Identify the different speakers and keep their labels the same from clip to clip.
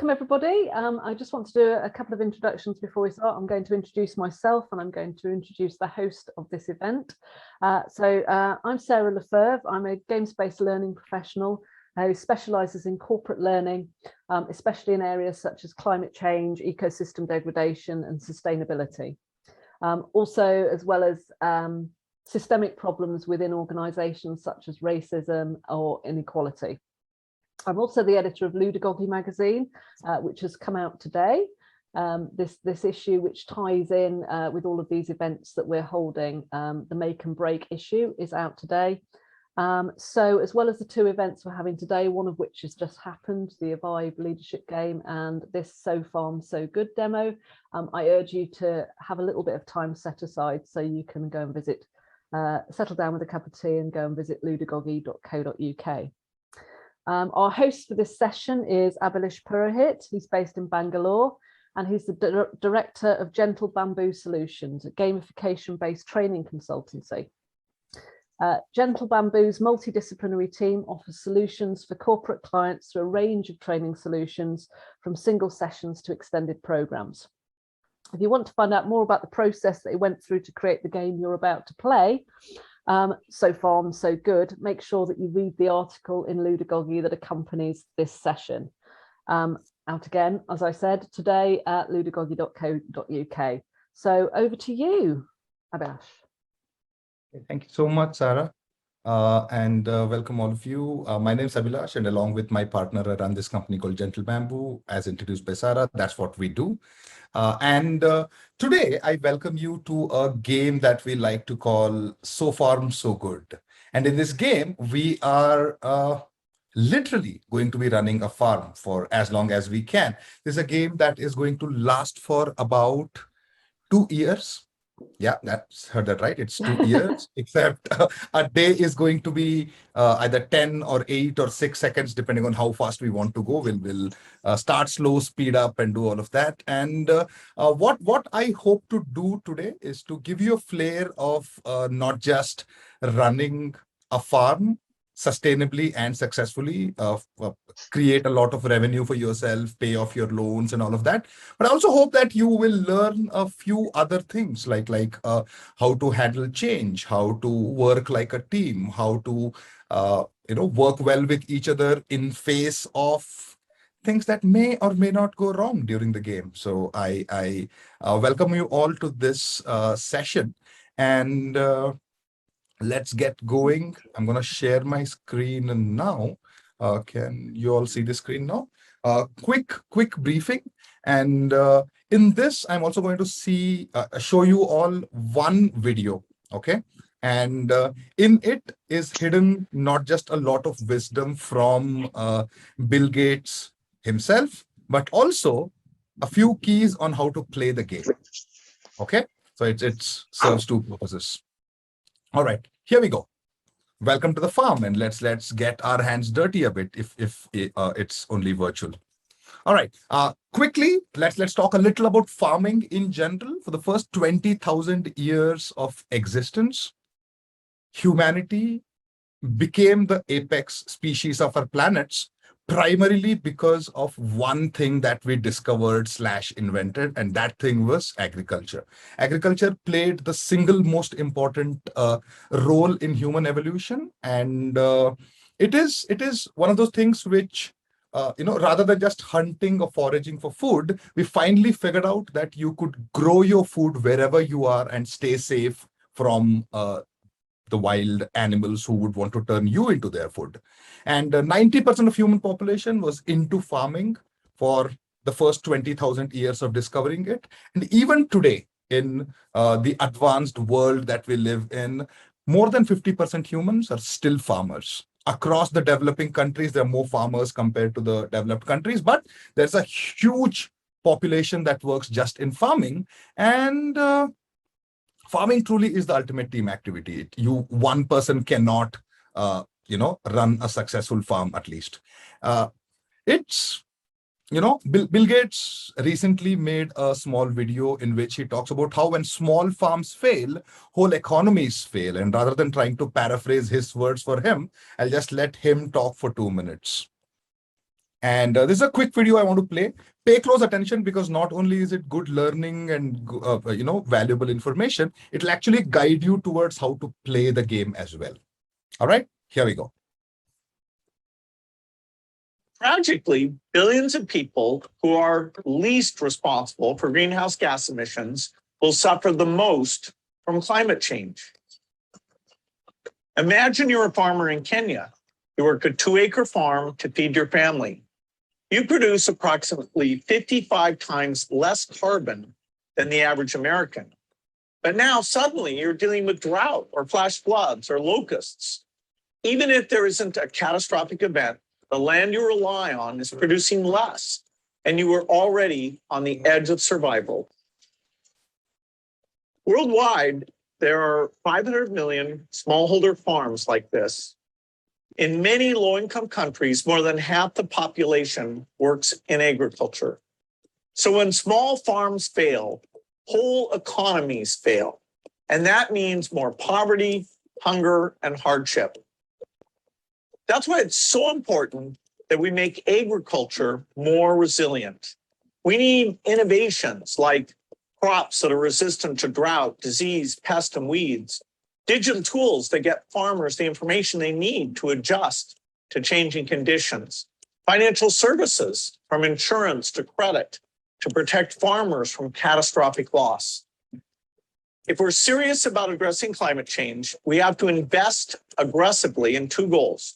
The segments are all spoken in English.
Speaker 1: welcome everybody. I just want to do a couple of introductions before we start. I'm going to introduce myself and I'm going to introduce the host of this event. I'm Sarah Lefebvre. I'm a games-based learning professional who specialises in corporate learning, especially in areas such as climate change, ecosystem degradation and sustainability. Also, as well as systemic problems within organisations such as racism or inequality. I'm also the editor of Ludagogy magazine, which has come out today. This issue, which ties in with all of these events that we're holding, the Make and Break issue is out today. So as well as the two events we're having today, one of which has just happened, the Evive Leadership Game and this So Farm So Good demo, I urge you to have a little bit of time set aside so you can go and visit, settle down with a cup of tea and go and visit ludagogy.co.uk. Our host for this session is Abhilash Purohit. He's based in Bangalore and he's the director of Gentle Bamboo Solutions, a gamification-based training consultancy. Gentle Bamboo's multidisciplinary team offers solutions for corporate clients through a range of training solutions, from single sessions to extended programs. If you want to find out more about the process that he went through to create the game you're about to play, So Farm So Good, make sure that you read the article in Ludagogy that accompanies this session. Out again, as I said, today at ludagogy.co.uk. So over to you, Abhilash.
Speaker 2: Thank you so much, Sarah, and welcome all of you. My name is Abhilash, and along with my partner, I run this company called Gentle Bamboo, as introduced by Sarah. That's what we do. Today, I welcome you to a game that we like to call So Farm So Good. And in this game, we are literally going to be running a farm for as long as we can. This is a game that is going to last for about 2 years. Yeah, that's heard that right. It's 2 years, except a day is going to be either 10 or 8 or 6 seconds, depending on how fast we want to go. We'll start slow, speed up, and do all of that. And what I hope to do today is to give you a flair of not just running a farm sustainably and successfully, create a lot of revenue for yourself, pay off your loans and all of that. But I also hope that you will learn a few other things like how to handle change, how to work like a team, how to work well with each other in face of things that may or may not go wrong during the game. So I welcome you all to this session, and let's get going. I'm going to share my screen now. Can you all see the screen now? Quick briefing. And in this, I'm also going to show you all one video. Okay. And in it is hidden not just a lot of wisdom from Bill Gates himself, but also a few keys on how to play the game. Okay. So it serves two purposes. All right, here we go. Welcome to the farm, and let's get our hands dirty a bit if it's only virtual. All right, quickly, let's talk a little about farming in general. For the first 20,000 years of existence, humanity became the apex species of our planets, primarily because of one thing that we discovered / invented, and that thing was agriculture. Agriculture played the single most important role in human evolution, and it is one of those things which, rather than just hunting or foraging for food, we finally figured out that you could grow your food wherever you are and stay safe from the wild animals who would want to turn you into their food. And 90% of human population was into farming for the first 20,000 years of discovering it. And even today, in the advanced world that we live in, more than 50% humans are still farmers. Across the developing countries, there are more farmers compared to the developed countries, but there's a huge population that works just in farming. And farming truly is the ultimate team activity. One person cannot, run a successful farm, at least. Bill Gates recently made a small video in which he talks about how when small farms fail, whole economies fail. And rather than trying to paraphrase his words for him, I'll just let him talk for 2 minutes. And this is a quick video I want to play. Pay close attention because not only is it good learning and valuable information, it'll actually guide you towards how to play the game as well. All right, here we go.
Speaker 3: Tragically, billions of people who are least responsible for greenhouse gas emissions will suffer the most from climate change. Imagine you're a farmer in Kenya. You work a 2-acre farm to feed your family. You produce approximately 55 times less carbon than the average American. But now suddenly you're dealing with drought or flash floods or locusts. Even if there isn't a catastrophic event, the land you rely on is producing less, and you are already on the edge of survival. Worldwide, there are 500 million smallholder farms like this. In many low-income countries, more than half the population works in agriculture. So when small farms fail, whole economies fail. And that means more poverty, hunger, and hardship. That's why it's so important that we make agriculture more resilient. We need innovations like crops that are resistant to drought, disease, pests, and weeds, digital tools that get farmers the information they need to adjust to changing conditions, financial services from insurance to credit to protect farmers from catastrophic loss. If we're serious about addressing climate change, we have to invest aggressively in 2 goals.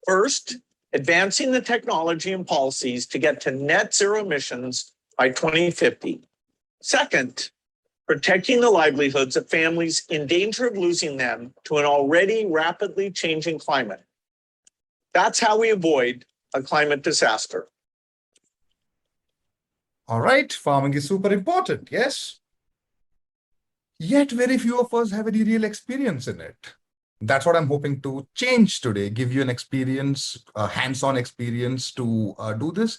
Speaker 3: First, advancing the technology and policies to get to net zero emissions by 2050. Second, protecting the livelihoods of families in danger of losing them to an already rapidly changing climate. That's how we avoid a climate disaster.
Speaker 2: All right, farming is super important, yes. Yet very few of us have any real experience in it. That's what I'm hoping to change today, give you an experience, a hands-on experience to do this,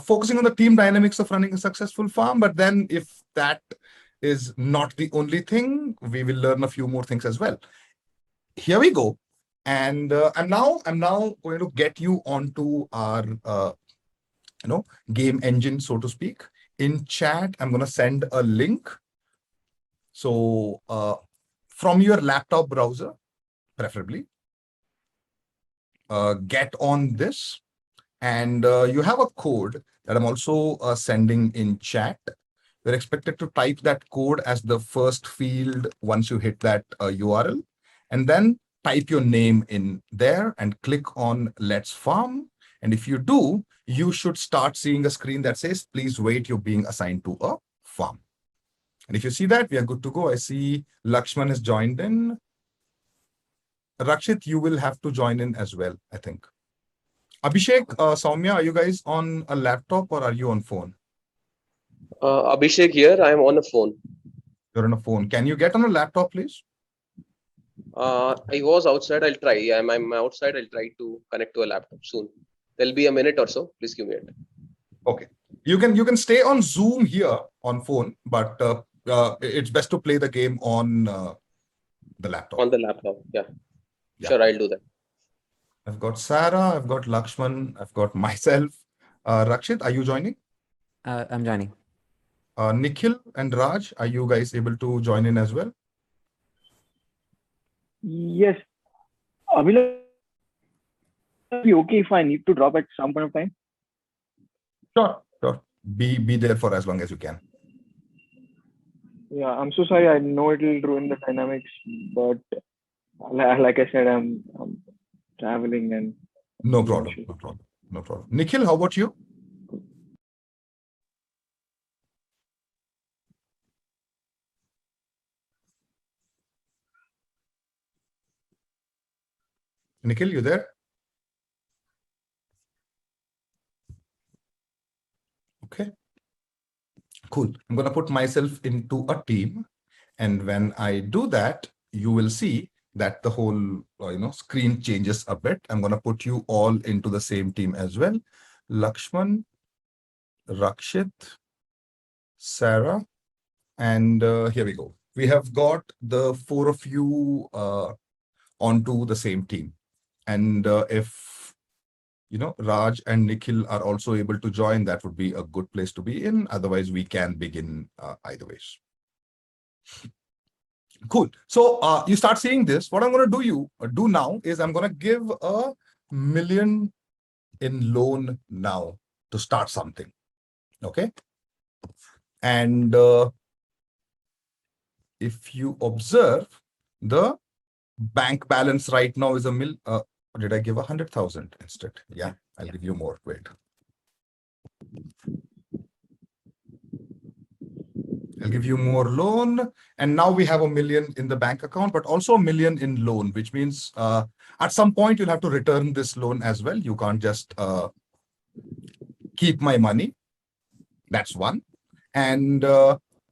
Speaker 2: focusing on the team dynamics of running a successful farm. But then if that is not the only thing, we will learn a few more things as well. Here we go. And I'm now going to get you onto our game engine, so to speak. In chat, I'm going to send a link. So from your laptop browser, preferably, get on this. And you have a code that I'm also sending in chat. We're expected to type that code as the first field once you hit that URL. And then type your name in there and click on Let's Farm. And if you do, you should start seeing a screen that says, please wait, you're being assigned to a farm. And if you see that, we are good to go. I see Lakshman has joined in. Rakshit, you will have to join in as well, I think. Abhishek, Soumya, are you guys on a laptop or are you on phone?
Speaker 4: Abhishek here. I am on a phone.
Speaker 2: You're on a phone. Can you get on a laptop, please?
Speaker 4: I was outside. I'll try. I'm outside. I'll try to connect to a laptop soon. There'll be a minute or so. Please give me a minute. Okay.
Speaker 2: You can stay on Zoom here on phone, but it's best to play the game on the laptop.
Speaker 4: On the laptop, yeah. Sure, I'll do that.
Speaker 2: I've got Sarah, I've got Lakshman, I've got myself. Rakshit, are you joining?
Speaker 5: I'm joining.
Speaker 2: Nikhil and Raj, are you guys able to join in as well?
Speaker 6: Yes. Will it be okay if I need to drop at some point of time?
Speaker 2: Sure. Be there for as long as you can.
Speaker 6: Yeah, I'm so sorry. I know it will ruin the dynamics, but like I said, I'm traveling and
Speaker 2: no problem. Nikhil, how about you? Nikhil, you there? Okay. Cool. I'm going to put myself into a team. And when I do that, you will see that the whole screen changes a bit. I'm going to put you all into the same team as well. Lakshman, Rakshit, Sarah, and here we go. We have got the 4 of you onto the same team. And if Raj and Nikhil are also able to join, that would be a good place to be in. Otherwise, we can begin either ways. Cool. So you start seeing this. What I'm going to do now is I'm going to give $1 million in loan now to start something. Okay. And if you observe, the bank balance right now is did I give 100,000 instead? Yeah, I'll give you more. Wait. I'll give you more loan. And now we have $1 million in the bank account, but also $1 million in loan, which means at some point you'll have to return this loan as well. You can't just keep my money. That's one. And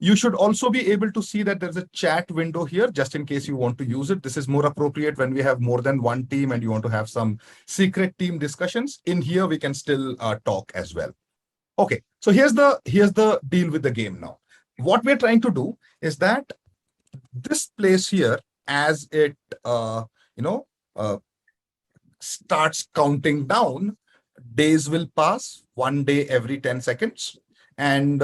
Speaker 2: you should also be able to see that there's a chat window here, just in case you want to use it. This is more appropriate when we have more than one team and you want to have some secret team discussions. In here, we can still talk as well. Okay, so here's the deal with the game now. What we're trying to do is that this place here, as it starts counting down, days will pass, 1 day every 10 seconds. And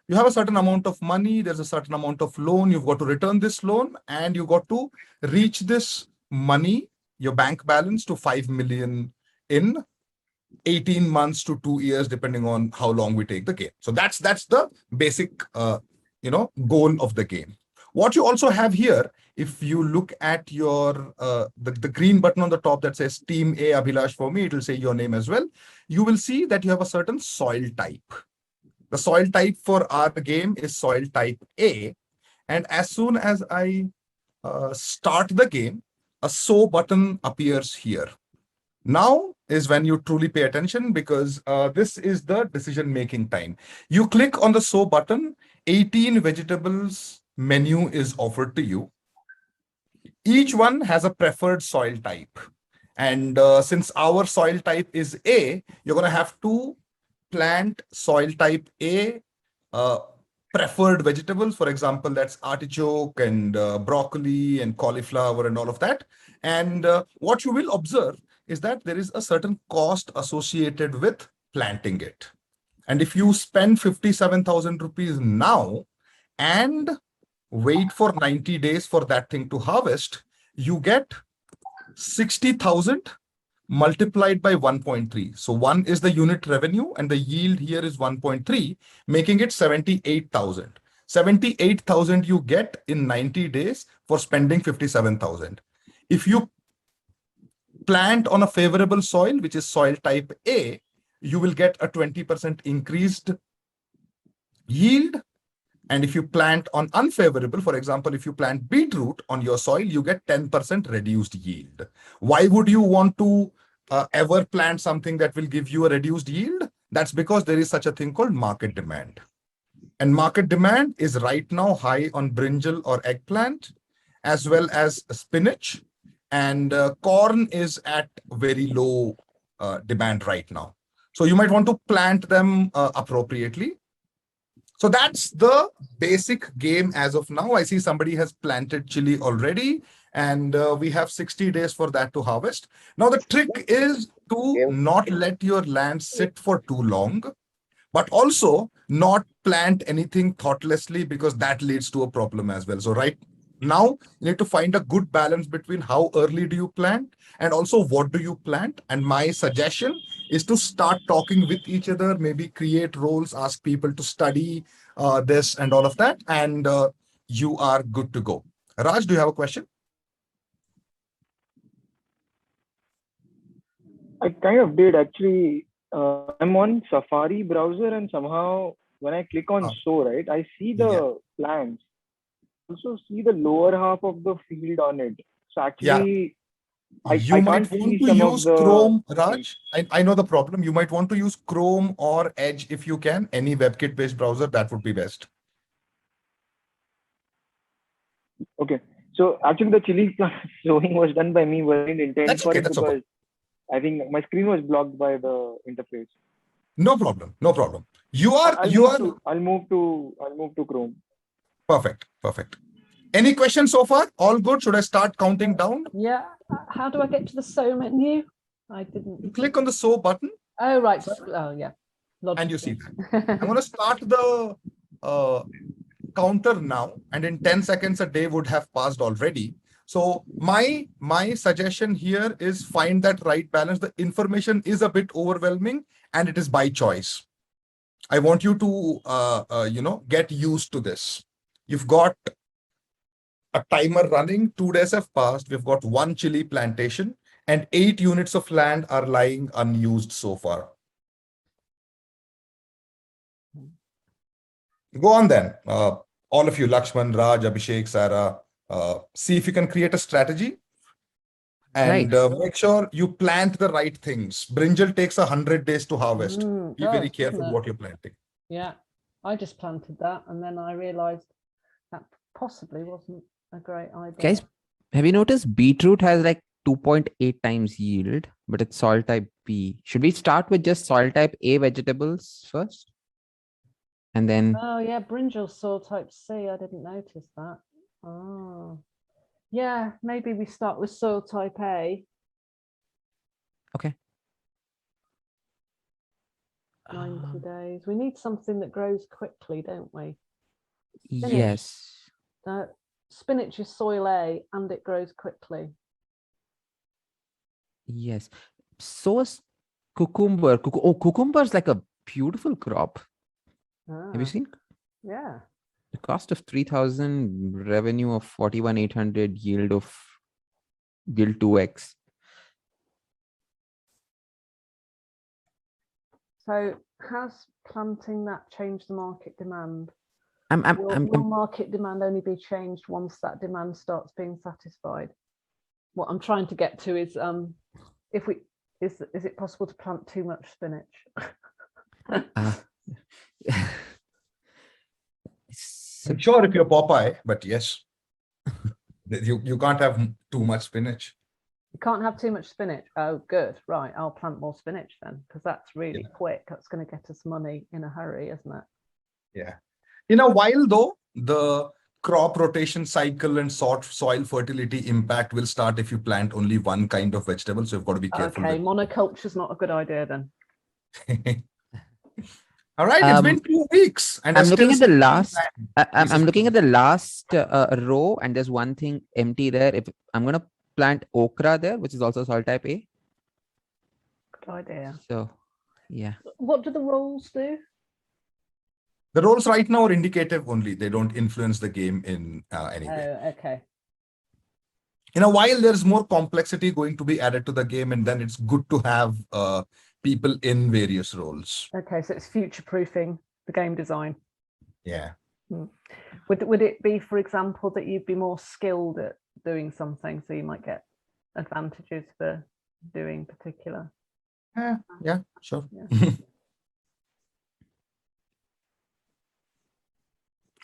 Speaker 2: you have a certain amount of money, there's a certain amount of loan, you've got to return this loan, and you got to reach this money, your bank balance, to 5 million in 18 months to 2 years, depending on how long we take the game. So that's the basic goal of the game. What you also have here, if you look at your the green button on the top that says Team A Abhilash for me, it will say your name as well. You will see that you have a certain soil type. The soil type for our game is soil type A. And as soon as I start the game, a sow button appears here. Now is when you truly pay attention, because this is the decision-making time. You click on the sow button, 18 vegetables menu is offered to you. Each one has a preferred soil type. And since our soil type is A, you're going to have to plant soil type A preferred vegetables. For example, that's artichoke and broccoli and cauliflower and all of that. And what you will observe is that there is a certain cost associated with planting it. And if you spend 57,000 rupees now and wait for 90 days for that thing to harvest, you get 60,000 multiplied by 1.3. So 1 is the unit revenue and the yield here is 1.3, making it 78,000. 78,000 you get in 90 days for spending 57,000. If you plant on a favorable soil, which is soil type A, you will get a 20% increased yield. And if you plant on unfavorable, for example, if you plant beetroot on your soil, you get 10% reduced yield. Why would you want to ever plant something that will give you a reduced yield? That's because there is such a thing called market demand. And market demand is right now high on brinjal or eggplant, as well as spinach. And corn is at very low demand right now. So you might want to plant them appropriately. So that's the basic game as of now. I see somebody has planted chili already, and we have 60 days for that to harvest. Now, the trick is to not let your land sit for too long, but also not plant anything thoughtlessly, because that leads to a problem as well. So right now, you need to find a good balance between how early do you plant and also what do you plant. And my suggestion is to start talking with each other, maybe create roles, ask people to study this and all of that, and you are good to go. Raj, do you have a question?
Speaker 6: I kind of did actually. I'm on Safari browser, and somehow when I click on sow, right, I see the plants. Also see the lower half of the field on it. So actually,
Speaker 2: you might want to use Chrome, Raj. I know the problem. You might want to use Chrome or Edge if you can. Any WebKit-based browser, that would be best.
Speaker 6: Okay. So actually, the chili sowing was done by me. Wasn't intended for it because I think my screen was blocked by the interface.
Speaker 2: No problem. No problem. I'll
Speaker 6: move to Chrome.
Speaker 2: Perfect. Perfect. Any questions so far? All good? Should I start counting down?
Speaker 1: Yeah. How do I get to the sow menu? I didn't.
Speaker 2: You click on the sow button
Speaker 1: Oh, right.
Speaker 2: Sir?
Speaker 1: Oh, yeah.
Speaker 2: and you see
Speaker 1: Logically.
Speaker 2: I'm going to start the counter now, and in 10 seconds a day would have passed already. So my suggestion here is find that right balance. The information is a bit overwhelming and it is by choice. I want you to get used to this. You've got a timer running, 2 days have passed, we've got 1 chili plantation and 8 units of land are lying unused so far. Go on then. All of you, Lakshman, Raj, Abhishek, Sarah, see if you can create a strategy and make sure you plant the right things. Brinjal takes 100 days to harvest. Be very careful what you're planting.
Speaker 1: Yeah, I just planted that and then I realized that possibly wasn't a great idea.
Speaker 5: Guys, have you noticed beetroot has like 2.8 times yield, but it's soil type B. Should we start with just soil type A vegetables first? And then,
Speaker 1: Oh yeah, brinjal soil type C. I didn't notice that. Oh, yeah. Maybe we start with soil type A.
Speaker 5: okay.
Speaker 1: 90 days. We need something that grows quickly, don't we?
Speaker 5: Yes.
Speaker 1: Spinach is soil A and it grows quickly.
Speaker 5: Yes. So is cucumber. Cucumber is like a beautiful crop. Have you
Speaker 1: Ah,
Speaker 5: seen?
Speaker 1: yeah.
Speaker 5: The cost of 3,000, revenue of 41,800, yield 2x.
Speaker 1: So has planting that changed the market demand?
Speaker 5: I'm
Speaker 1: Will market demand only be changed once that demand starts being satisfied? What I'm trying to get to is is it possible to plant too much spinach?
Speaker 2: I'm sure if you're Popeye, but yes, you can't have too much spinach.
Speaker 1: You can't have too much spinach. Oh, good. Right. I'll plant more spinach then, because that's really quick. That's going to get us money in a hurry, isn't it?
Speaker 2: Yeah. In a while, though, the crop rotation cycle and soil fertility impact will start if you plant only one kind of vegetable. So you've got to be careful.
Speaker 1: Okay, monoculture's not a good idea then.
Speaker 2: All right, it's been 2 weeks, and
Speaker 5: I'm looking at the last. I'm looking at the last row, and there's one thing empty there. If I'm gonna plant okra there, which is also soil type A.
Speaker 1: Good idea.
Speaker 5: So, yeah.
Speaker 1: What do the roles do?
Speaker 2: The roles right now are indicative only. They don't influence the game in any way.
Speaker 1: Oh, okay.
Speaker 2: In a while, there's more complexity going to be added to the game, and then it's good to have people in various roles.
Speaker 1: Okay, so it's future-proofing the game design.
Speaker 2: Yeah.
Speaker 1: Would it be, for example, that you'd be more skilled at doing something, so you might get advantages for doing particular?
Speaker 2: Yeah, sure.
Speaker 1: Yeah.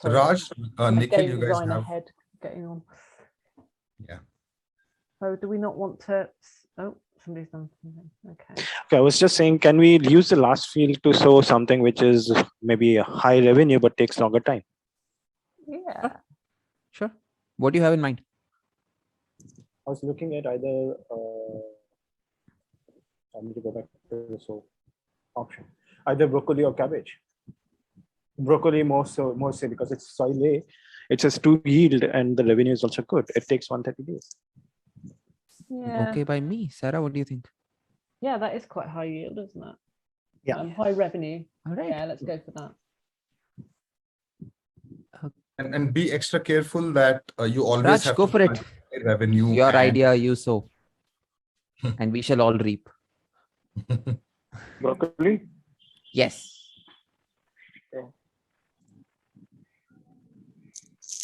Speaker 1: Sorry,
Speaker 2: Raj,
Speaker 1: I'm a
Speaker 2: Nikhil,
Speaker 1: game
Speaker 2: you guys
Speaker 1: designer
Speaker 2: have.
Speaker 1: head getting on.
Speaker 2: Yeah.
Speaker 1: So do we not want to? Oh, somebody's done something. Okay.
Speaker 6: Okay, I was just saying, can we use the last field to sow something which is maybe a high revenue but takes longer time?
Speaker 1: Yeah.
Speaker 5: Sure. What do you have in mind?
Speaker 6: I was looking at either, I need to go back to the sow option, either broccoli or cabbage. Broccoli more so because it's soil A, it says 2 yield and the revenue is also good. It takes 130 days.
Speaker 1: Yeah.
Speaker 5: Okay, by me. Sarah, what do you think?
Speaker 1: Yeah, that is quite high yield, isn't it?
Speaker 6: Yeah.
Speaker 1: High revenue.
Speaker 5: All right.
Speaker 1: Yeah, let's go for that.
Speaker 2: And be extra careful that you always
Speaker 5: Raj,
Speaker 2: have
Speaker 5: go
Speaker 2: to
Speaker 5: for it.
Speaker 2: calculate revenue.
Speaker 5: Your
Speaker 2: and-
Speaker 5: idea, you sow. And we shall all reap.
Speaker 6: Broccoli?
Speaker 5: Yes.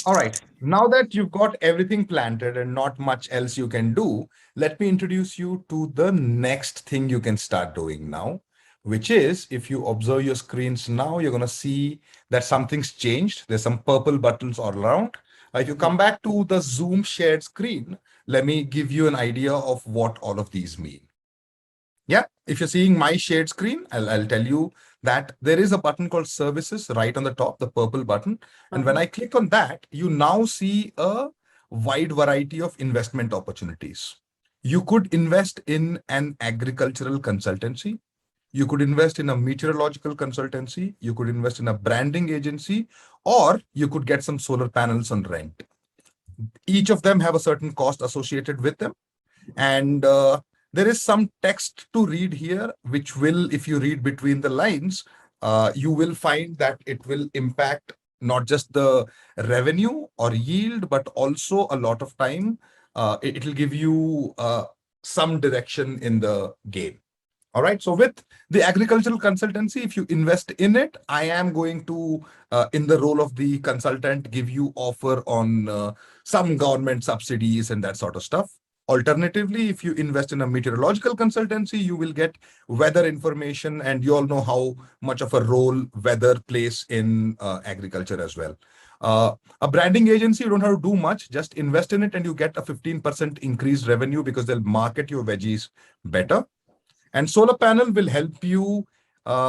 Speaker 2: All right. Now that you've got everything planted and not much else you can do, let me introduce you to the next thing you can start doing now, which is if you observe your screens now, you're going to see that something's changed. There's some purple buttons all around. If you come back to the Zoom shared screen, let me give you an idea of what all of these mean. Yeah, if you're seeing my shared screen, I'll tell you that there is a button called services right on the top, the purple button. And when I click on that, you now see a wide variety of investment opportunities. You could invest in an agricultural consultancy. You could invest in a meteorological consultancy. You could invest in a branding agency, or you could get some solar panels on rent. Each of them have a certain cost associated with them. And there is some text to read here, which will, if you read between the lines, you will find that it will impact not just the revenue or yield, but also a lot of time. It will give you some direction in the game. All right. So with the agricultural consultancy, if you invest in it, I am going to, in the role of the consultant, give you offer on some government subsidies and that sort of stuff. Alternatively, if you invest in a meteorological consultancy, you will get weather information, and you all know how much of a role weather plays in agriculture as well. A branding agency, you don't have to do much, just invest in it and you get a 15% increased revenue because they'll market your veggies better. And solar panel will help you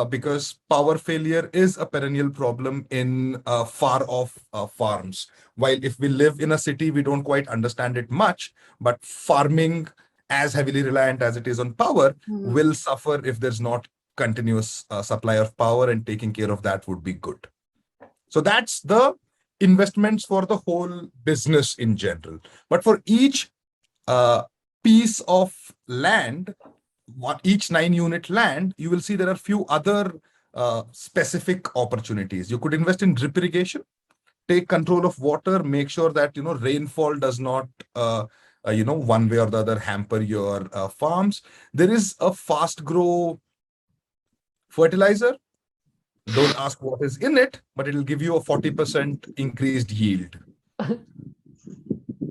Speaker 2: because power failure is a perennial problem in far off farms. While if we live in a city, we don't quite understand it much, but farming, as heavily reliant as it is on power, will suffer if there's not continuous supply of power, and taking care of that would be good. So that's the investments for the whole business in general. But for each piece of land, each 9-unit land, you will see there are few other specific opportunities. You could invest in drip irrigation, take control of water, make sure that rainfall does not one way or the other hamper your farms. There is a fast grow fertilizer. Don't ask what is in it, but it will give you a 40% increased yield.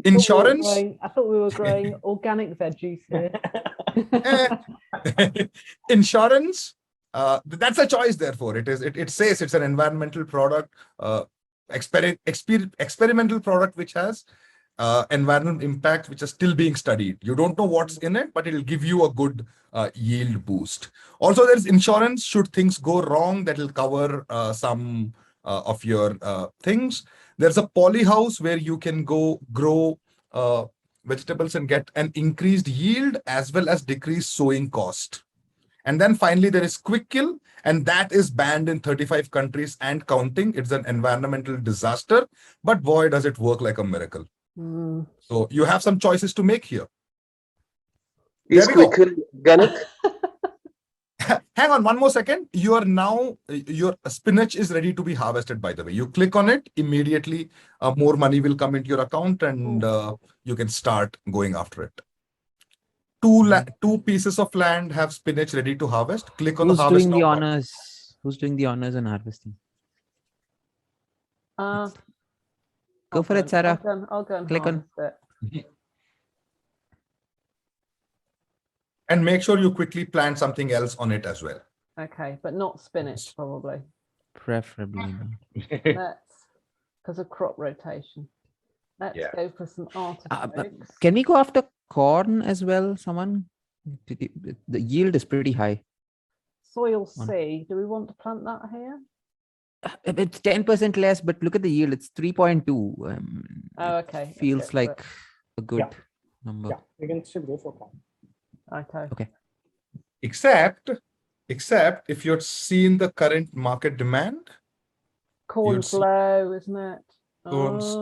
Speaker 2: Insurance.
Speaker 1: I thought we were growing organic veggies here.
Speaker 2: Insurance, that's a choice. Therefore, it says it's an environmental product, experimental product which has environmental impact, which are still being studied. You don't know what's in it, but it'll give you a good yield boost. Also, there's insurance should things go wrong, that will cover some of your things. There's a poly house where you can go grow vegetables and get an increased yield as well as decreased sowing cost. And then finally, there is quick kill, and that is banned in 35 countries and counting. It's an environmental disaster, but boy, does it work like a miracle. So you have some choices to make here.
Speaker 4: Is quick kill organic?
Speaker 2: Hang on one more second. Your spinach is ready to be harvested, by the way. You click on it, immediately more money will come into your account, and you can start going after it. Two pieces of land have spinach ready to harvest. Click on the harvest.
Speaker 5: Who's doing the honors? Who's doing the honors on harvesting? Go for it, Sarah.
Speaker 1: I'll go and
Speaker 5: Click on.
Speaker 1: it.
Speaker 2: And make sure you quickly plant something else on it as well.
Speaker 1: Okay, but not spinach, probably.
Speaker 5: Preferably not.
Speaker 1: Let's, because of crop rotation. Let's go for some artichokes.
Speaker 5: Can we go after corn as well? Someone? The yield is pretty high.
Speaker 1: Soil C. Do we want to plant that here?
Speaker 5: It's 10% less, but look at the yield. It's 3.2.
Speaker 1: Oh, okay.
Speaker 5: Feels like a good number.
Speaker 7: Yeah, we can still go for corn.
Speaker 1: Okay.
Speaker 2: Except if you're seeing the current market demand.
Speaker 1: Corn's low, isn't it?
Speaker 2: Corn's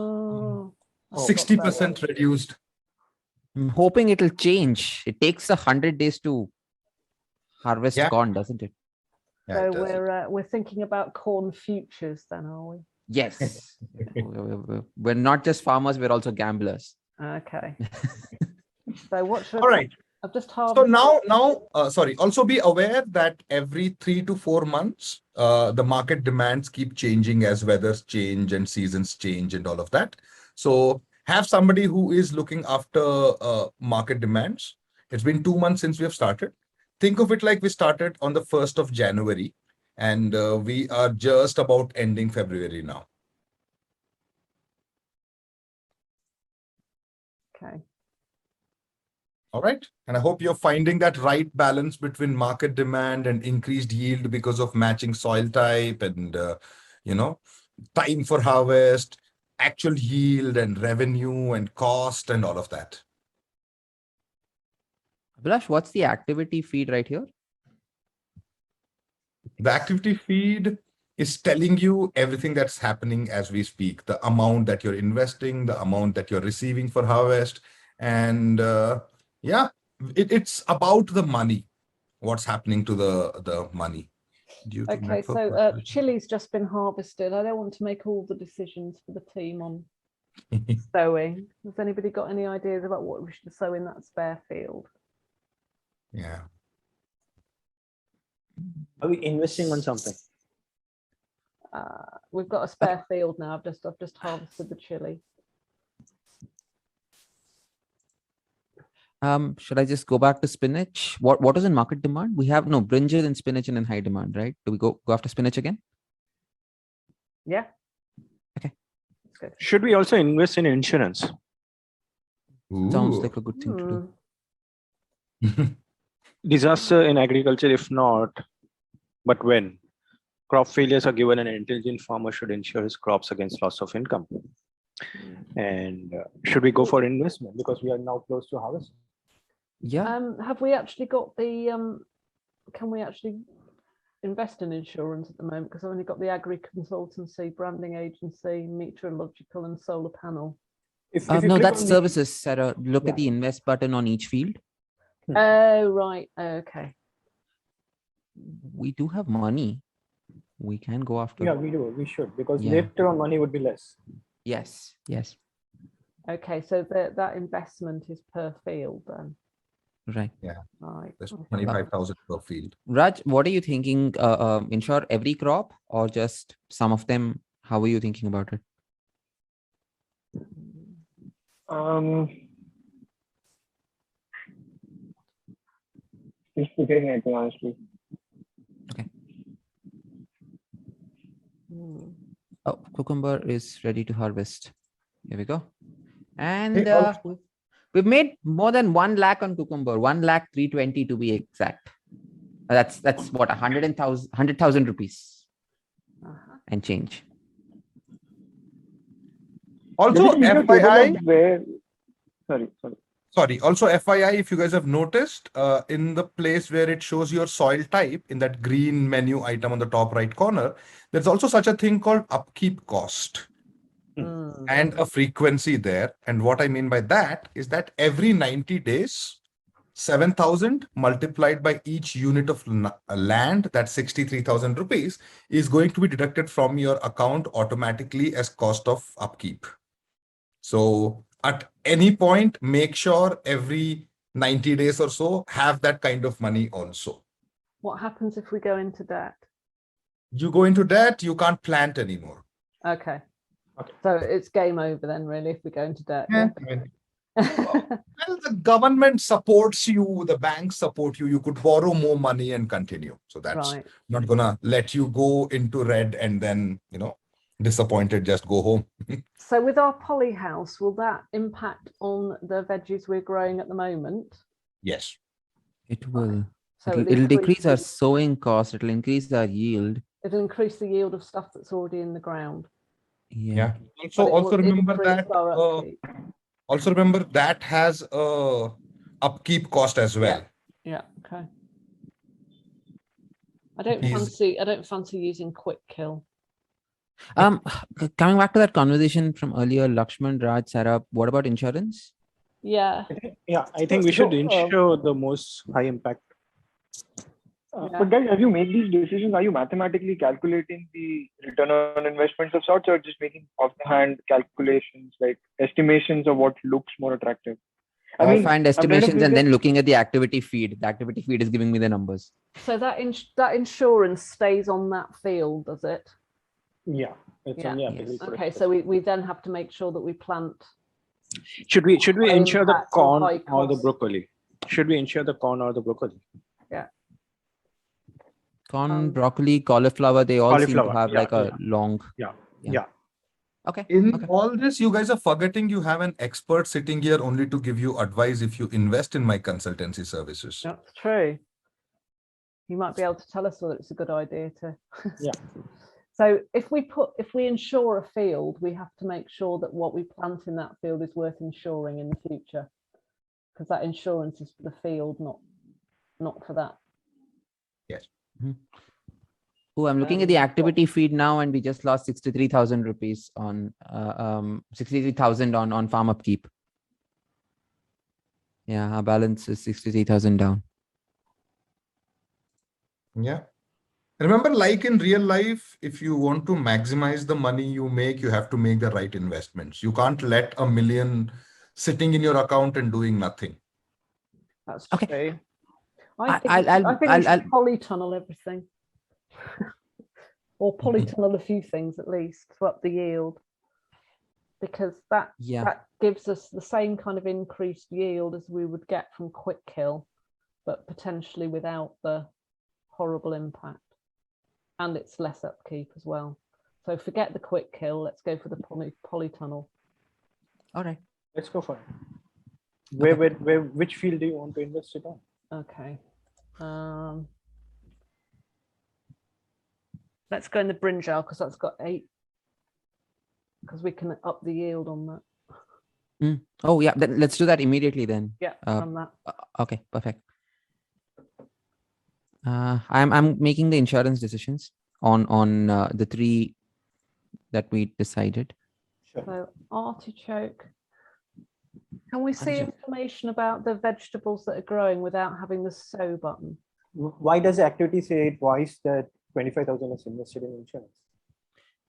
Speaker 1: 60%
Speaker 2: reduced.
Speaker 5: I'm hoping it'll change. It takes 100 days to harvest corn, doesn't it?
Speaker 1: So we're thinking about corn futures then, are we?
Speaker 5: Yes. We're not just farmers, we're also gamblers.
Speaker 1: Okay. So what should
Speaker 2: All right.
Speaker 1: I've just harvested.
Speaker 2: So now, also be aware that every 3 to 4 months, the market demands keep changing as weathers change and seasons change and all of that. So have somebody who is looking after market demands. It's been 2 months since we have started. Think of it like we started on the 1st of January, and we are just about ending February now.
Speaker 1: Okay.
Speaker 2: All right. And I hope you're finding that right balance between market demand and increased yield because of matching soil type and, time for harvest, actual yield and revenue and cost and all of that.
Speaker 5: Abhilash, what's the activity feed right here?
Speaker 2: The activity feed is telling you everything that's happening as we speak, the amount that you're investing, the amount that you're receiving for harvest. And yeah, it's about the money, what's happening to the money. Due to
Speaker 1: Okay,
Speaker 2: network
Speaker 1: so
Speaker 2: fluctuation.
Speaker 1: chili's just been harvested. I don't want to make all the decisions for the team on sowing. Has anybody got any ideas about what we should sow in that spare field?
Speaker 2: Yeah.
Speaker 7: Are we investing on something?
Speaker 1: We've got a spare field now. I've just harvested the chili.
Speaker 5: Should I just go back to spinach? What is in market demand? We have no brinjal and spinach and in high demand, right? Do we go after spinach again?
Speaker 1: Yeah.
Speaker 5: Okay.
Speaker 1: That's good.
Speaker 7: Should we also invest in insurance?
Speaker 5: Sounds
Speaker 2: Ooh.
Speaker 5: like a good thing to do.
Speaker 7: Disaster in agriculture, if not, but when? Crop failures are given, an intelligent farmer should insure his crops against loss of income. And should we go for investment because we are now close to harvest?
Speaker 5: Yeah.
Speaker 1: Have we actually got the can we actually invest in insurance at the moment? Because I've only got the agri consultancy, branding agency, meteorological and solar panel.
Speaker 7: If
Speaker 5: No,
Speaker 7: you click
Speaker 5: that's
Speaker 7: on
Speaker 5: services, Sarah. Look at
Speaker 7: Yeah.
Speaker 5: the invest button on each field.
Speaker 1: Oh, right. Okay.
Speaker 5: We do have money. We can go after.
Speaker 7: Yeah, we do. We should, because
Speaker 5: Yeah.
Speaker 7: later on money would be less.
Speaker 5: Yes. Yes.
Speaker 1: Okay, so that investment is per field then.
Speaker 5: Right.
Speaker 1: Right.
Speaker 2: There's
Speaker 1: okay.
Speaker 2: 25,000 per field.
Speaker 5: Raj, what are you thinking? Insure every crop or just some of them? How are you thinking about it?
Speaker 6: Just figuring it, honestly.
Speaker 1: Hmm.
Speaker 5: Oh, cucumber is ready to harvest. Here we go. And
Speaker 2: Hey, also-
Speaker 5: we've made more than 1 lakh on cucumber, 1,320,000 to be exact. That's what 100,000 rupees
Speaker 1: Uh-huh.
Speaker 5: and change.
Speaker 2: Also,
Speaker 6: Does it give you a table
Speaker 2: FYI,
Speaker 6: of where? Sorry.
Speaker 2: also FYI, if you guys have noticed, in the place where it shows your soil type in that green menu item on the top right corner, there's also such a thing called upkeep cost
Speaker 1: Mm.
Speaker 2: and a frequency there. And what I mean by that is that every 90 days, 7,000 multiplied by each unit of land, that's 63,000 rupees, is going to be deducted from your account automatically as cost of upkeep. So at any point, make sure every 90 days or so have that kind of money also.
Speaker 1: What happens if we go into debt?
Speaker 2: You go into debt, you can't plant anymore.
Speaker 1: Okay.
Speaker 7: Okay.
Speaker 1: So it's game over then, really, if we go into debt.
Speaker 2: Yeah, I mean, well, the government supports you, the banks support you. You could borrow more money and continue. So that's
Speaker 1: Right.
Speaker 2: not gonna let you go into red and then, disappointed, just go home.
Speaker 1: So with our poly house, will that impact on the veggies we're growing at the moment?
Speaker 2: Yes.
Speaker 5: It will.
Speaker 1: So
Speaker 5: It'll decrease our sowing cost. It'll increase our yield.
Speaker 1: It'll increase the yield of stuff that's already in the ground.
Speaker 2: Yeah.
Speaker 1: but
Speaker 2: So
Speaker 1: it
Speaker 2: also
Speaker 1: will
Speaker 2: remember
Speaker 1: increase
Speaker 2: that.
Speaker 1: our upkeep.
Speaker 2: Also remember that has a upkeep cost as well.
Speaker 1: Yeah. Okay. I don't
Speaker 2: He's-
Speaker 1: fancy using quick kill.
Speaker 5: Coming back to that conversation from earlier, Lakshman, Raj, Sarah, what about insurance?
Speaker 1: Yeah.
Speaker 7: I think we should
Speaker 6: So,
Speaker 7: ensure the most high impact.
Speaker 1: Yeah.
Speaker 6: But guys, as you make these decisions, are you mathematically calculating the return on investments of sorts, or just making off-the-hand calculations, like estimations of what looks more attractive?
Speaker 5: I
Speaker 6: mean,
Speaker 5: find
Speaker 6: I'm trying to
Speaker 5: estimations and
Speaker 6: figure-
Speaker 5: then looking at the activity feed. The activity feed is giving me the numbers.
Speaker 1: So that insurance stays on that field, does it?
Speaker 7: Yeah, it's
Speaker 1: Yeah.
Speaker 7: only
Speaker 5: Yes.
Speaker 7: applicable for
Speaker 1: Okay.
Speaker 7: it.
Speaker 1: So we then have to make sure that we plant.
Speaker 7: Should we
Speaker 1: high
Speaker 7: insure the
Speaker 1: impact or
Speaker 7: corn
Speaker 1: high
Speaker 7: or the
Speaker 1: cost.
Speaker 7: broccoli? Should we insure the corn or the broccoli?
Speaker 5: Corn, broccoli, cauliflower, they all seem to
Speaker 7: Cauliflower,
Speaker 5: have
Speaker 7: yeah,
Speaker 5: like a
Speaker 7: yeah.
Speaker 5: long.
Speaker 7: Yeah.
Speaker 5: Yeah.
Speaker 7: Yeah.
Speaker 5: Okay.
Speaker 2: In
Speaker 5: okay.
Speaker 2: all this, you guys are forgetting you have an expert sitting here only to give you advice if you invest in my consultancy services.
Speaker 1: That's true. You might be able to tell us whether it's a good idea to.
Speaker 7: Yeah.
Speaker 1: So if we insure a field, we have to make sure that what we plant in that field is worth insuring in the future. because that insurance is for the field, not for that.
Speaker 5: Oh, I'm looking at the activity feed now, and we just lost 63,000 rupees on 63,000 on farm upkeep. Yeah, our balance is 63,000 down.
Speaker 2: Yeah. Remember, like in real life, if you want to maximize the money you make, you have to make the right investments. You can't let $1 million sitting in your account and doing nothing.
Speaker 1: That's
Speaker 5: Okay.
Speaker 1: true.
Speaker 5: I-
Speaker 1: I think we
Speaker 5: I'll-
Speaker 1: should polytunnel everything. Or polytunnel a few things at least to up the yield. Because that gives us the same kind of increased yield as we would get from quick kill, but potentially without the horrible impact. And it's less upkeep as well. So forget the quick kill. Let's go for the polytunnel.
Speaker 5: All right.
Speaker 7: Let's go for it. Which field do you want to invest it on?
Speaker 1: Okay. Let's go in the brinjal because that's got 8. Because we can up the yield on that.
Speaker 5: Oh yeah, then let's do that immediately then.
Speaker 1: Yeah, on that.
Speaker 5: Okay, perfect. I'm making the insurance decisions on the 3 that we decided.
Speaker 7: Sure.
Speaker 1: So artichoke. Can we see
Speaker 5: Artichoke.
Speaker 1: information about the vegetables that are growing without having the sow button?
Speaker 7: Why does the activity say twice that 25,000 is invested in insurance?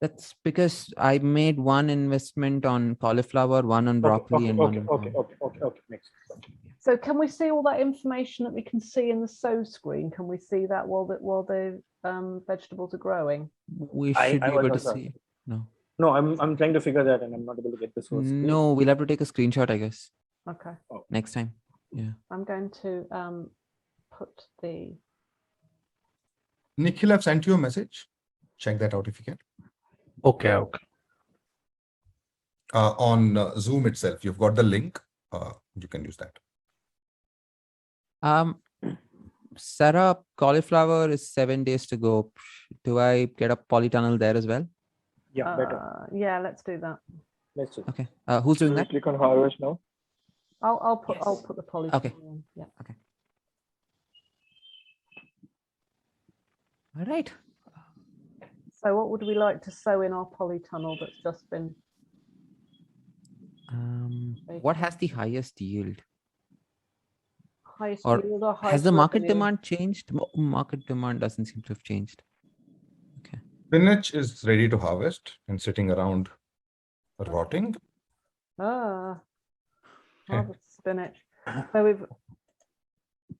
Speaker 5: That's because I made one investment on cauliflower, one on broccoli, and one.
Speaker 7: Okay. Makes sense.
Speaker 1: So can we see all that information that we can see in the sow screen? Can we see that while the vegetables are growing?
Speaker 5: We
Speaker 7: I
Speaker 5: should be
Speaker 7: was
Speaker 5: able to
Speaker 7: not sure.
Speaker 5: see. No.
Speaker 7: No, I'm trying to figure that, and I'm not able to get the source.
Speaker 5: No, we'll have to take a screenshot, I guess,
Speaker 1: Okay,
Speaker 5: next time. Yeah.
Speaker 1: I'm going to put the.
Speaker 2: Nikhil, I've sent you a message. Check that out if you can.
Speaker 7: Okay.
Speaker 2: On Zoom itself, you've got the link. You can use that.
Speaker 5: Sarah, cauliflower is 7 days to go. Do I get a polytunnel there as well?
Speaker 7: Yeah, better.
Speaker 1: Yeah, let's do that.
Speaker 7: Let's do.
Speaker 5: Okay. Who's doing that?
Speaker 6: Click on harvest now.
Speaker 1: I'll put the polytunnel
Speaker 5: Okay.
Speaker 1: in. Yeah.
Speaker 5: All right.
Speaker 1: So what would we like to sow in our polytunnel that's just been?
Speaker 5: What has the highest yield?
Speaker 1: Highest
Speaker 5: Or
Speaker 1: yield or highest
Speaker 5: Has the market
Speaker 1: revenue?
Speaker 5: demand changed? Market demand doesn't seem to have changed.
Speaker 2: Spinach is ready to harvest and sitting around rotting.
Speaker 1: Harvest spinach. So we've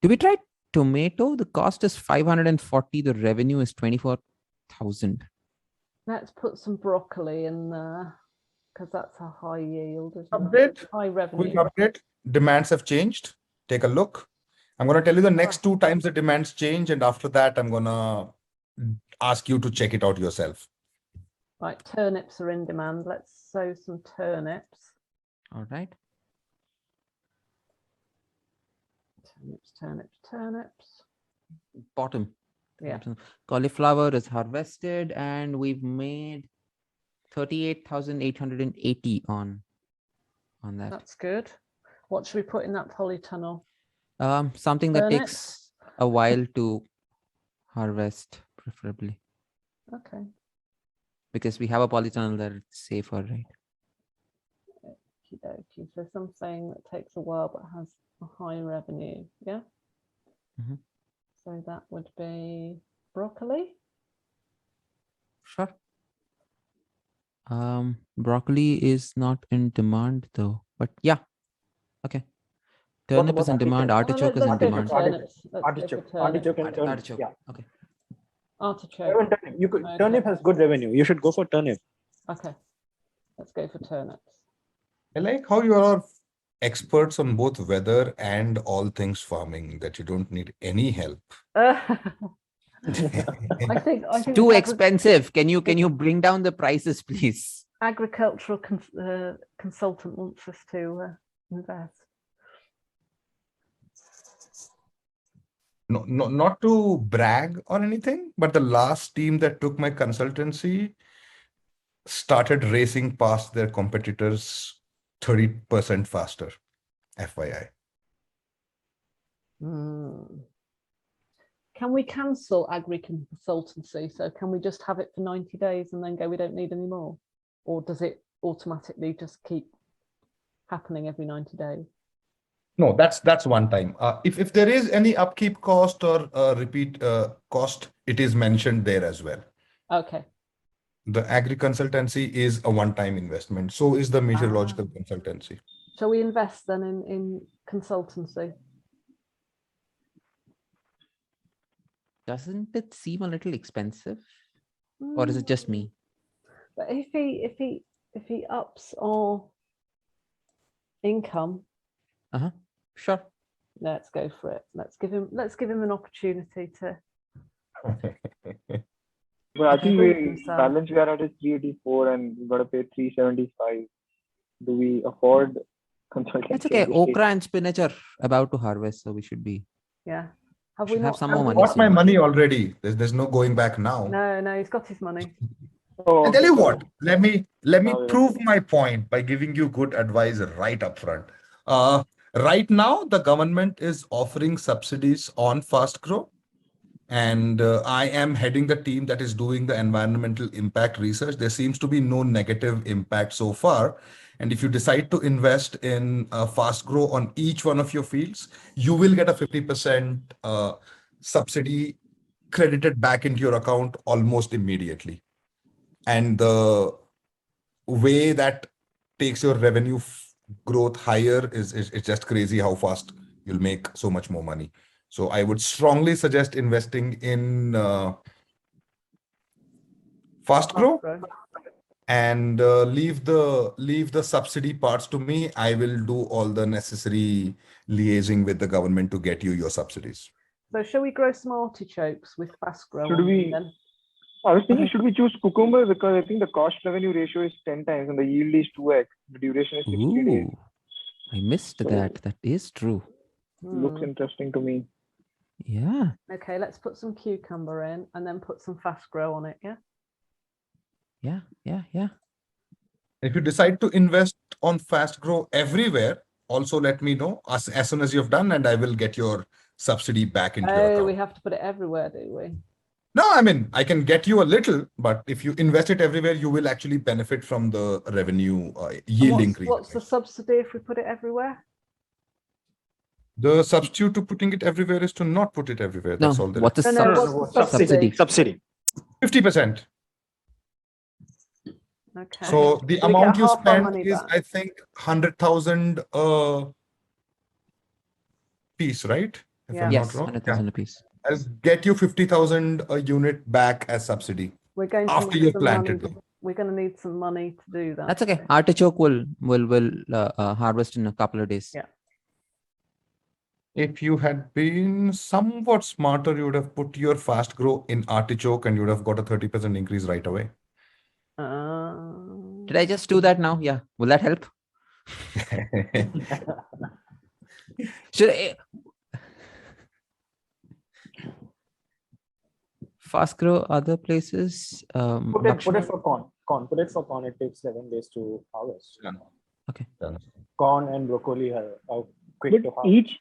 Speaker 5: Do we try tomato? The cost is 540. The revenue is 24,000.
Speaker 1: let's put some broccoli in there because that's a high yield, isn't it?
Speaker 2: Update.
Speaker 1: High
Speaker 2: Quick
Speaker 1: revenue.
Speaker 2: update. Demands have changed. Take a look. I'm going to tell you the next 2 times the demands change. And after that, I'm going to ask you to check it out yourself.
Speaker 1: Right, turnips are in demand. Let's sow some turnips.
Speaker 5: All right.
Speaker 1: Turnips.
Speaker 5: Bottom.
Speaker 1: Yeah.
Speaker 5: Cauliflower is harvested and we've made 38,880 on that.
Speaker 1: That's good. What should we put in that polytunnel?
Speaker 5: Something that
Speaker 1: Turnips?
Speaker 5: takes a while to harvest, preferably,
Speaker 1: Okay.
Speaker 5: because we have a polytunnel that it's safer, right?
Speaker 1: Okey-dokey. So something that takes a while but has a high revenue. Yeah.
Speaker 5: Mhm.
Speaker 1: So that would be broccoli.
Speaker 5: Sure. Broccoli is not in demand though, but yeah. Okay. Turnip is in
Speaker 7: about
Speaker 5: demand.
Speaker 7: artichoke?
Speaker 5: Artichoke is in
Speaker 1: Let's go for
Speaker 5: demand.
Speaker 1: turnips. Let's go for
Speaker 7: Artichoke
Speaker 1: turnips.
Speaker 7: and turnip.
Speaker 5: Artichoke.
Speaker 7: Yeah.
Speaker 5: Okay.
Speaker 1: Artichoke.
Speaker 7: Even turnip. You could,
Speaker 1: Okay.
Speaker 7: turnip has good revenue. You should go for turnip.
Speaker 1: Okay. Let's go for turnips.
Speaker 2: I like how you are experts on both weather and all things farming, that you don't need any help.
Speaker 1: I think
Speaker 5: Too
Speaker 1: the
Speaker 5: expensive. Can you bring down the prices, please?
Speaker 1: agricultural consultant wants us to invest.
Speaker 2: No, not to brag or anything, but the last team that took my consultancy started racing past their competitors 30% faster. FYI.
Speaker 1: Hmm. Can we cancel agri consultancy? So can we just have it for 90 days and then go, we don't need any more? Or does it automatically just keep happening every 90 days?
Speaker 2: No, that's one time. If there is any upkeep cost or repeat cost, it is mentioned there as well.
Speaker 1: Okay.
Speaker 2: The agri consultancy is a one-time investment. So is the meteorological consultancy.
Speaker 1: Shall we invest then in consultancy?
Speaker 5: Doesn't it seem a little expensive? Or is it just me?
Speaker 1: But if he ups our income,
Speaker 5: Sure.
Speaker 1: let's go for it. Let's give him an opportunity to.
Speaker 6: Well, I think
Speaker 1: Prove
Speaker 6: we
Speaker 1: himself.
Speaker 6: balance we are at is 384 and we got to pay 375. Do we afford consultancy?
Speaker 5: That's okay.
Speaker 6: at this stage?
Speaker 5: Okra and spinach are about to harvest, so we should be.
Speaker 1: Yeah. Have
Speaker 5: Should
Speaker 1: we
Speaker 5: have
Speaker 1: not?
Speaker 5: some
Speaker 1: have
Speaker 5: more
Speaker 1: we
Speaker 5: money
Speaker 1: not-
Speaker 2: Got my
Speaker 5: soon.
Speaker 2: money already. There's no going back now.
Speaker 1: No, he's got his money.
Speaker 6: Oh,
Speaker 2: I tell you
Speaker 6: okay,
Speaker 2: what, let me
Speaker 6: Now we
Speaker 2: prove my point by giving you good advice right up front. Right now, the government is offering subsidies on Fast Grow, and I am heading the team that is doing the environmental impact research. There seems to be no negative impact so far. And if you decide to invest in Fast Grow on each one of your fields, you will get a 50% subsidy credited back into your account almost immediately. And the way that takes your revenue growth higher is just crazy how fast you'll make so much more money. So I would strongly suggest investing in Fast Grow and leave the subsidy parts to me. I will do all the necessary liaising with the government to get you your subsidies.
Speaker 1: So shall we grow some artichokes with Fast Grow?
Speaker 6: Should
Speaker 1: on
Speaker 6: we-
Speaker 1: then?
Speaker 6: I was thinking, should we choose cucumber because I think the cost revenue ratio is 10 times and the yield is 2x. The duration is 60 days.
Speaker 5: Ooh, I missed
Speaker 6: So-
Speaker 5: that. That is true.
Speaker 6: Looks
Speaker 1: Hmm.
Speaker 6: interesting to me.
Speaker 5: Yeah.
Speaker 1: Okay, let's put some cucumber in and then put some Fast Grow on it. Yeah.
Speaker 5: Yeah.
Speaker 2: If you decide to invest on Fast Grow everywhere, also let me know as soon as you've done, and I will get your subsidy back into your
Speaker 1: Oh,
Speaker 2: account.
Speaker 1: we have to put it everywhere, do we?
Speaker 2: No, I mean, I can get you a little, but if you invest it everywhere, you will actually benefit from the revenue
Speaker 1: And
Speaker 2: yield increase.
Speaker 1: What's the subsidy if we put it everywhere?
Speaker 2: The substitute to putting it everywhere is to not put it everywhere.
Speaker 5: No,
Speaker 2: That's all there
Speaker 5: what's the
Speaker 1: No,
Speaker 7: no,
Speaker 1: what's the
Speaker 5: subsidy?
Speaker 7: Subsidy.
Speaker 2: 50%.
Speaker 1: Okay.
Speaker 2: So the
Speaker 1: So we
Speaker 2: amount
Speaker 1: get
Speaker 2: you
Speaker 1: half our
Speaker 2: spend
Speaker 1: money
Speaker 2: is,
Speaker 1: back.
Speaker 2: I think, 100,000 piece, right? If
Speaker 1: Yeah.
Speaker 2: I'm
Speaker 5: Yes,
Speaker 2: not wrong.
Speaker 5: 100,000 apiece.
Speaker 2: I'll get you 50,000 a unit back as subsidy.
Speaker 1: We're going to
Speaker 2: After
Speaker 1: need
Speaker 2: you've
Speaker 1: some
Speaker 2: planted
Speaker 1: money.
Speaker 2: them.
Speaker 1: We're going to need some money to do that.
Speaker 5: That's okay. Artichoke will harvest in a couple of days.
Speaker 1: Yeah.
Speaker 2: If you had been somewhat smarter, you would have put your Fast Grow in artichoke and you would have got a 30% increase right away.
Speaker 5: Did I just do that now? Yeah. Will that help? Should I? Fast Grow other places?
Speaker 8: Put it
Speaker 5: Lakshman?
Speaker 8: for corn. Put it for corn. It takes 7 days to harvest.
Speaker 2: Yeah.
Speaker 5: Okay.
Speaker 8: Corn and broccoli are quick to
Speaker 6: But
Speaker 8: harvest.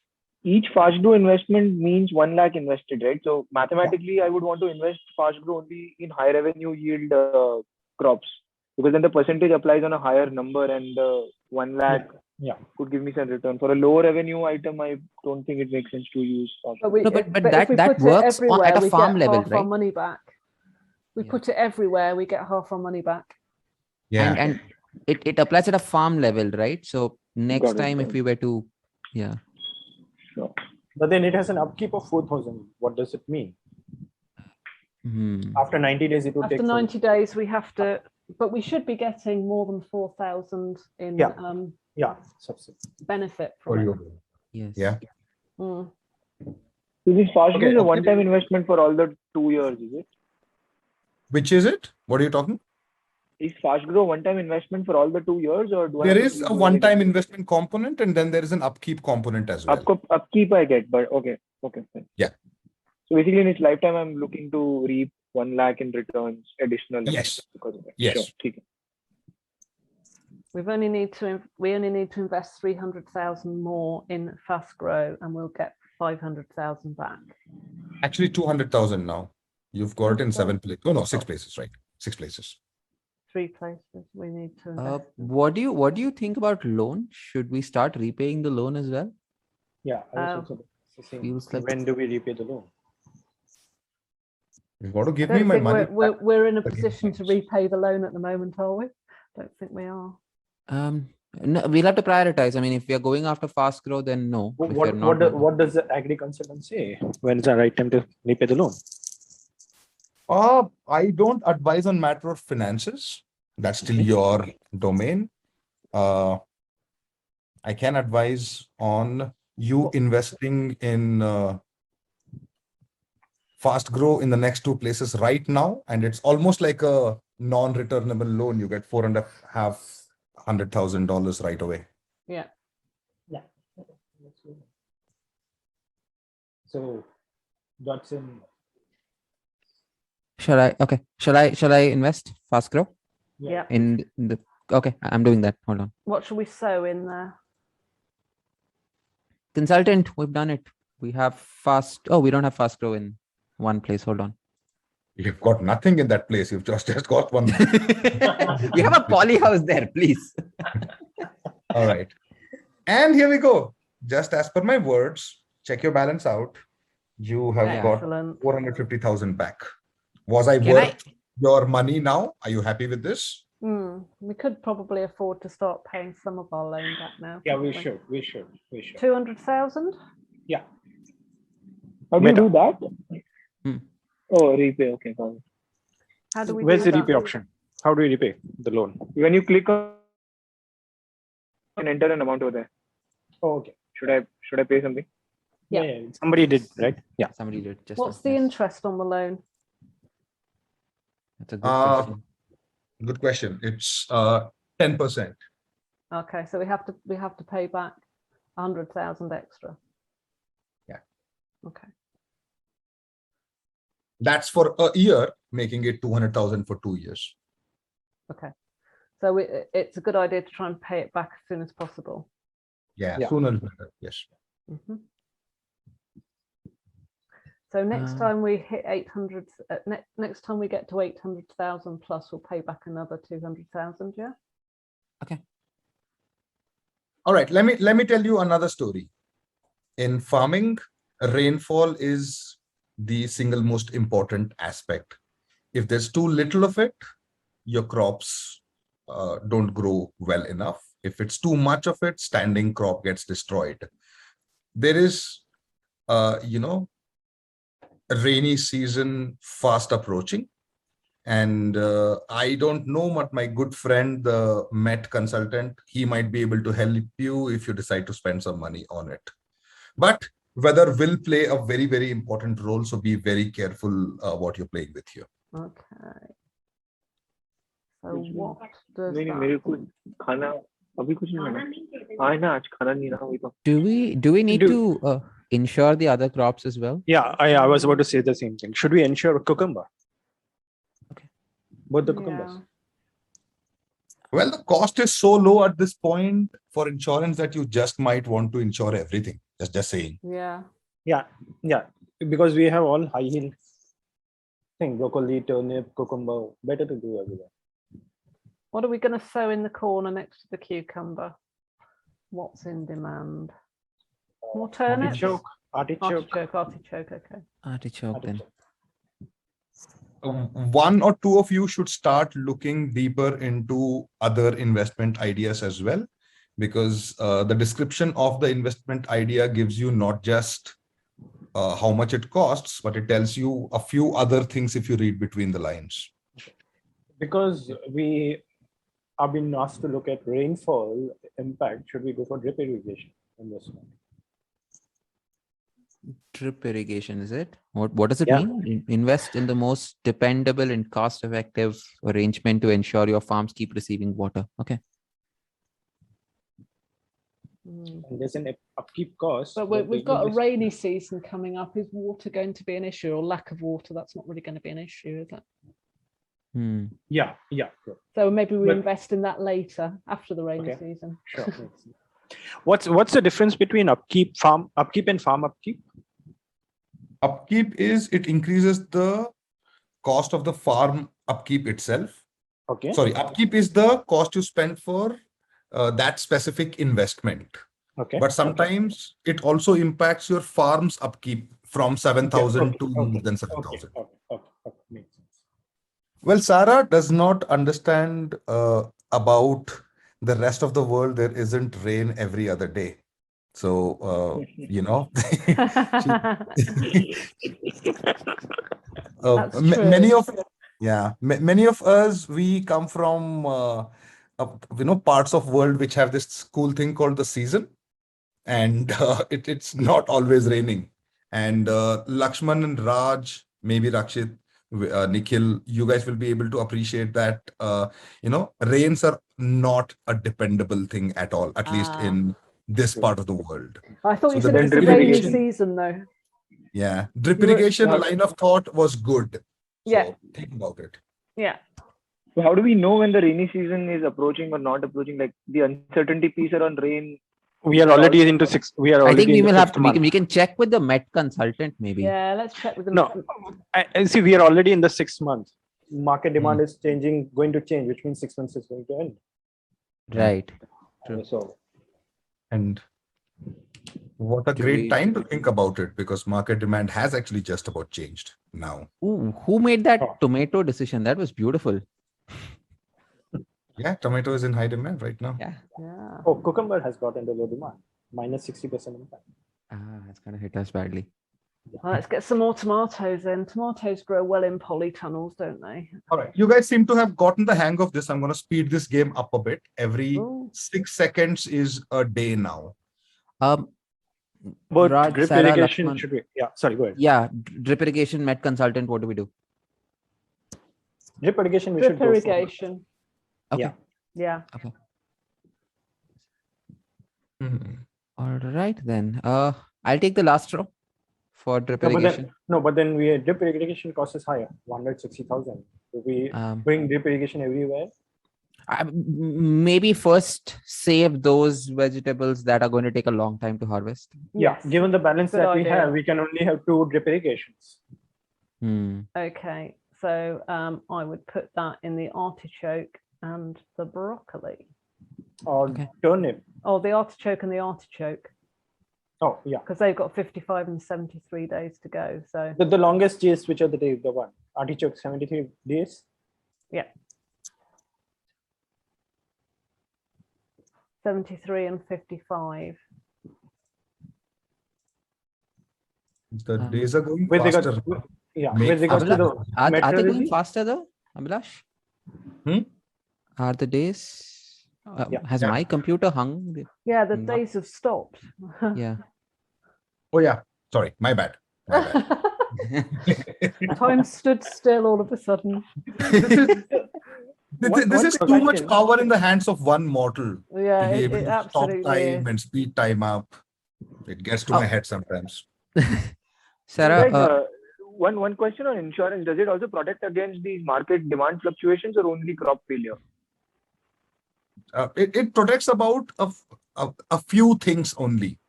Speaker 6: each fast grow investment means 1 lakh invested, right? So mathematically, I would want to invest fast grow only in high revenue yield crops because then the percentage applies on a higher number and 1 lakh
Speaker 8: Yeah.
Speaker 6: could give me some return. For a low revenue item, I don't think it makes sense to use fast grow.
Speaker 5: No, but
Speaker 1: if
Speaker 5: that-
Speaker 1: we
Speaker 5: that
Speaker 1: put it
Speaker 5: works
Speaker 1: everywhere,
Speaker 5: at a
Speaker 1: we
Speaker 5: farm
Speaker 1: get
Speaker 5: level,
Speaker 1: half our
Speaker 5: right?
Speaker 1: money back. We
Speaker 5: Yeah.
Speaker 1: put it everywhere, we get half our money back.
Speaker 2: Yeah.
Speaker 5: And it applies at a farm level, right? So next
Speaker 6: Got it,
Speaker 5: time
Speaker 6: got
Speaker 5: if
Speaker 6: it.
Speaker 5: we were to, yeah.
Speaker 6: Sure.
Speaker 8: But then it has an upkeep of 4,000. What does it mean?
Speaker 5: Hmm.
Speaker 8: After 90 days, it would
Speaker 1: After
Speaker 8: take
Speaker 1: 90 days, we have to, but we should be getting more than 4,000 in
Speaker 8: Yeah. Subsidy.
Speaker 1: benefit
Speaker 2: For
Speaker 1: from it.
Speaker 2: you.
Speaker 5: Yes.
Speaker 2: Yeah.
Speaker 1: Mm.
Speaker 6: So this fast grow
Speaker 2: Okay,
Speaker 6: is a
Speaker 2: okay.
Speaker 6: one-time investment for all the 2 years, is it?
Speaker 2: Which is it? What are you talking?
Speaker 6: Is fast grow one-time investment for all the 2 years or do I
Speaker 2: There
Speaker 6: have to
Speaker 2: is
Speaker 6: keep
Speaker 2: a
Speaker 6: doing it
Speaker 2: one-time
Speaker 6: every-
Speaker 2: investment component and then there is an upkeep component as well.
Speaker 6: Upkeep I get, but okay, fine.
Speaker 2: Yeah.
Speaker 6: So basically in its lifetime, I'm looking to reap 1 lakh in returns additional.
Speaker 2: Yes.
Speaker 6: Because of that.
Speaker 2: Yes.
Speaker 6: Sure. ठीक है.
Speaker 1: We only need to invest 300,000 more in Fast Grow and we'll get 500,000 back?
Speaker 2: Actually, 200,000 now. You've got it in
Speaker 1: Okay.
Speaker 2: 7 places. Oh no, 6 places, right? 6 places.
Speaker 1: 3 places we need to invest. in.
Speaker 5: What do you think about loan? Should we start repaying the loan as well?
Speaker 8: Yeah. I was
Speaker 1: Oh.
Speaker 8: also saying,
Speaker 5: Feels like-
Speaker 8: when do we repay the loan?
Speaker 2: You've got to
Speaker 1: I
Speaker 2: give me
Speaker 1: don't
Speaker 2: my
Speaker 1: think
Speaker 2: money.
Speaker 1: we're in a
Speaker 2: again,
Speaker 1: position to
Speaker 2: thanks.
Speaker 1: repay the loan at the moment, are we? Don't think we are.
Speaker 5: No, we'll have to prioritize. I mean, if we are going after fast growth, then no. If we're not, then-
Speaker 8: What does the agri consultant say? When's the right time to repay the loan?
Speaker 2: I don't advise on matter of finances. That's still your domain. I can advise on you investing in fast grow in the next 2 places right now, and it's almost like a non-returnable loan. You get $450,000 right away.
Speaker 1: Yeah.
Speaker 8: Yeah. So that's in.
Speaker 5: shall I? Okay. Shall I invest fast grow
Speaker 1: Yeah.
Speaker 5: in the? Okay, I'm doing that. Hold on.
Speaker 1: What should we sow in there?
Speaker 5: Consultant, we've done it. We have fast. Oh, we don't have fast grow in one place. Hold on.
Speaker 2: You've got nothing in that place. You've just got one.
Speaker 5: We have a poly house there, please.
Speaker 2: All right. And here we go. Just as per my words, check your balance out. You have got
Speaker 1: Excellent.
Speaker 2: 450,000 back. Was I
Speaker 5: Can
Speaker 2: worth your money now? Are you happy with this?
Speaker 1: We could probably afford to start paying some of our loan back now.
Speaker 8: Yeah, we
Speaker 1: couldn't
Speaker 8: should.
Speaker 1: 200,000?
Speaker 8: Yeah.
Speaker 6: How do you
Speaker 8: Meta.
Speaker 6: do that?
Speaker 5: Hmm.
Speaker 6: Oh, repay. Okay, got it.
Speaker 1: How do we
Speaker 8: Where's
Speaker 1: do
Speaker 8: the
Speaker 1: that?
Speaker 8: repay option? How do we repay the loan?
Speaker 6: When you click on and enter an amount over there,
Speaker 8: Oh, okay.
Speaker 6: should I pay something?
Speaker 1: Yeah.
Speaker 8: Somebody did, right? Yeah.
Speaker 5: Somebody did just.
Speaker 1: What's the
Speaker 5: yes.
Speaker 1: interest on the loan?
Speaker 5: That's a good
Speaker 2: Uh,
Speaker 5: question.
Speaker 2: Good question. It's 10%.
Speaker 1: Okay, so we have to pay back 100,000 extra.
Speaker 2: Yeah.
Speaker 1: Okay.
Speaker 2: That's for a year, making it 200,000 for 2 years.
Speaker 1: Okay. So it's a good idea to try and pay it back as soon as possible.
Speaker 2: Yeah,
Speaker 8: Yeah.
Speaker 2: sooner the better. Yes.
Speaker 1: Mhm. So next
Speaker 5: Um,
Speaker 1: time we hit 800, next time we get to 800,000 plus, we'll pay back another 200,000. Yeah.
Speaker 2: All right. Let me tell you another story. In farming, rainfall is the single most important aspect. If there's too little of it, your crops don't grow well enough. If it's too much of it, standing crop gets destroyed. There is, a rainy season fast approaching. And I don't know what my good friend, the Met consultant, he might be able to help you if you decide to spend some money on it. But weather will play a very, very important role. So be very careful what you're playing with here.
Speaker 1: Okay. So
Speaker 6: Which
Speaker 1: what does
Speaker 6: नहीं नहीं
Speaker 1: that?
Speaker 6: मेरे को खाना अभी कुछ नहीं बना हाँ है ना आज खाना नहीं रहा वही तो
Speaker 5: Do we need
Speaker 8: Do-
Speaker 5: to insure the other crops as well?
Speaker 8: Yeah, I was about to say the same thing. Should we insure cucumber?
Speaker 5: Okay.
Speaker 8: Both the cucumbers.
Speaker 1: Yeah.
Speaker 2: Well, the cost is so low at this point for insurance that you just might want to insure everything. Just saying.
Speaker 1: Yeah.
Speaker 8: Yeah, because we have all high yield thing, broccoli, turnip, cucumber. Better to do everywhere.
Speaker 1: What are we going to sow in the corner next to the cucumber? What's in demand? More turnips?
Speaker 8: Artichoke.
Speaker 1: Artichoke. Okay.
Speaker 5: Artichoke then.
Speaker 2: One or two of you should start looking deeper into other investment ideas as well, because the description of the investment idea gives you not just how much it costs, but it tells you a few other things if you read between the lines.
Speaker 8: Because we have been asked to look at rainfall impact, should we go for drip irrigation in this one?
Speaker 5: Drip irrigation, is it? What does it
Speaker 8: Yeah.
Speaker 5: mean? Invest in the most dependable and cost-effective arrangement to ensure your farms keep receiving water. Okay.
Speaker 1: Mm.
Speaker 8: And there's an upkeep cost.
Speaker 1: But we've got a rainy season coming up. Is water going to be an issue, or lack of water? That's not really going to be an issue, is it?
Speaker 8: Yeah.
Speaker 1: So maybe we
Speaker 8: But-
Speaker 1: invest in that later, after the rainy
Speaker 8: Okay.
Speaker 1: season.
Speaker 8: Sure.
Speaker 7: What's the difference between upkeep and farm upkeep?
Speaker 2: Upkeep is it increases the cost of the farm upkeep itself.
Speaker 7: Okay.
Speaker 2: Sorry, upkeep is the cost you spend for that specific investment.
Speaker 7: Okay.
Speaker 2: But sometimes it also impacts your farm's upkeep from 7,000 to more than 7,000.
Speaker 7: Okay. Makes sense.
Speaker 2: Well, Sarah does not understand about the rest of the world. There isn't rain every other day. So,
Speaker 1: That's
Speaker 2: many
Speaker 1: true.
Speaker 2: of many of us, we come from parts of world which have this cool thing called the season, and it's not always raining. And Lakshman and Raj, maybe Rakshit, Nikhil, you guys will be able to appreciate that rains are not a dependable thing at all, at least in this part of the world.
Speaker 1: I thought
Speaker 2: So
Speaker 1: you
Speaker 2: the
Speaker 1: said it's the
Speaker 2: drip
Speaker 1: rainy
Speaker 2: irrigation-
Speaker 1: season, though.
Speaker 2: Yeah, drip
Speaker 1: You were-
Speaker 2: irrigation line of thought was good.
Speaker 1: Yeah.
Speaker 2: So think about it.
Speaker 1: Yeah.
Speaker 6: So how do we know when the rainy season is approaching or not approaching? Like the uncertainty piece around rain.
Speaker 7: We are already into six. We are
Speaker 5: I
Speaker 7: already
Speaker 5: think we
Speaker 7: in the
Speaker 5: will have
Speaker 7: fifth
Speaker 5: to,
Speaker 7: month.
Speaker 5: we can check with the Met consultant maybe.
Speaker 1: Yeah, let's check with them.
Speaker 7: No, I see. We are already in the 6th month.
Speaker 8: Market demand is going to change, which means 6 months is going to end.
Speaker 5: Right. True.
Speaker 8: So
Speaker 2: And what a
Speaker 5: Do
Speaker 2: great
Speaker 5: we-
Speaker 2: time to think about it, because market demand has actually just about changed now.
Speaker 5: Ooh, who made that
Speaker 8: Oh.
Speaker 5: tomato decision? That was beautiful.
Speaker 2: Yeah, tomato is in high demand right now.
Speaker 5: Yeah.
Speaker 1: Yeah.
Speaker 8: oh, cucumber has got into low demand, minus 60% impact.
Speaker 5: It's gonna hit us badly.
Speaker 1: Well, let's get some more tomatoes in. Tomatoes grow well in polytunnels, don't they?
Speaker 2: All right, you guys seem to have gotten the hang of this. I'm going to speed this game up a bit. Every
Speaker 1: Ooh.
Speaker 2: 6 seconds is a day now.
Speaker 5: But
Speaker 7: But drip
Speaker 5: Sarah,
Speaker 7: irrigation
Speaker 5: Lakshman,
Speaker 7: should be. Yeah, sorry, go ahead.
Speaker 5: yeah, drip irrigation, Met consultant, what do we do?
Speaker 8: Drip irrigation, we
Speaker 1: Drip
Speaker 8: should go for.
Speaker 1: irrigation.
Speaker 5: Okay.
Speaker 8: Yeah.
Speaker 1: Yeah.
Speaker 2: Mhm.
Speaker 5: All right then. I'll take the last row for drip
Speaker 8: No, but
Speaker 5: irrigation.
Speaker 8: then drip irrigation cost is higher, 160,000. So we doing drip irrigation everywhere.
Speaker 5: Maybe first save those vegetables that are going to take a long time to harvest.
Speaker 8: Yeah,
Speaker 1: Yes.
Speaker 8: given the balance
Speaker 1: Good
Speaker 8: that we
Speaker 1: idea.
Speaker 8: have, we can only have 2 drip irrigations.
Speaker 1: Okay. So I would put that in the artichoke and the broccoli.
Speaker 8: Or
Speaker 5: Okay.
Speaker 8: turnip.
Speaker 1: Oh, the artichoke and the artichoke,
Speaker 8: Oh, yeah.
Speaker 1: because they've got 55 and 73 days to go. So
Speaker 8: The longest days, which are the days, the one? Artichoke, 73 days.
Speaker 1: yeah. 73 and 55.
Speaker 2: The days are going
Speaker 8: With
Speaker 2: faster.
Speaker 8: regards, yeah,
Speaker 2: Make
Speaker 8: with regards to the
Speaker 5: Are they going
Speaker 8: meteorology,
Speaker 5: faster though, Abhilash?
Speaker 2: Hmm?
Speaker 5: Are the days?
Speaker 8: Yeah.
Speaker 5: Has
Speaker 2: Yeah.
Speaker 5: my computer hung?
Speaker 1: Yeah, the
Speaker 5: Not-
Speaker 1: days have stopped.
Speaker 5: Yeah.
Speaker 2: Oh, yeah. Sorry, my bad. My bad.
Speaker 1: Time stood still all of a sudden.
Speaker 2: This is too much
Speaker 8: question.
Speaker 2: power in the hands of one mortal
Speaker 1: Yeah,
Speaker 2: to be
Speaker 1: it,
Speaker 2: able
Speaker 1: it
Speaker 2: to stop
Speaker 1: absolutely
Speaker 2: time
Speaker 1: is.
Speaker 2: and speed time up. It gets to
Speaker 5: Oh.
Speaker 2: my head sometimes.
Speaker 5: Sarah,
Speaker 6: Guys, one question on insurance. Does it also protect against these market demand fluctuations or only crop failure?
Speaker 2: It protects about a few things only.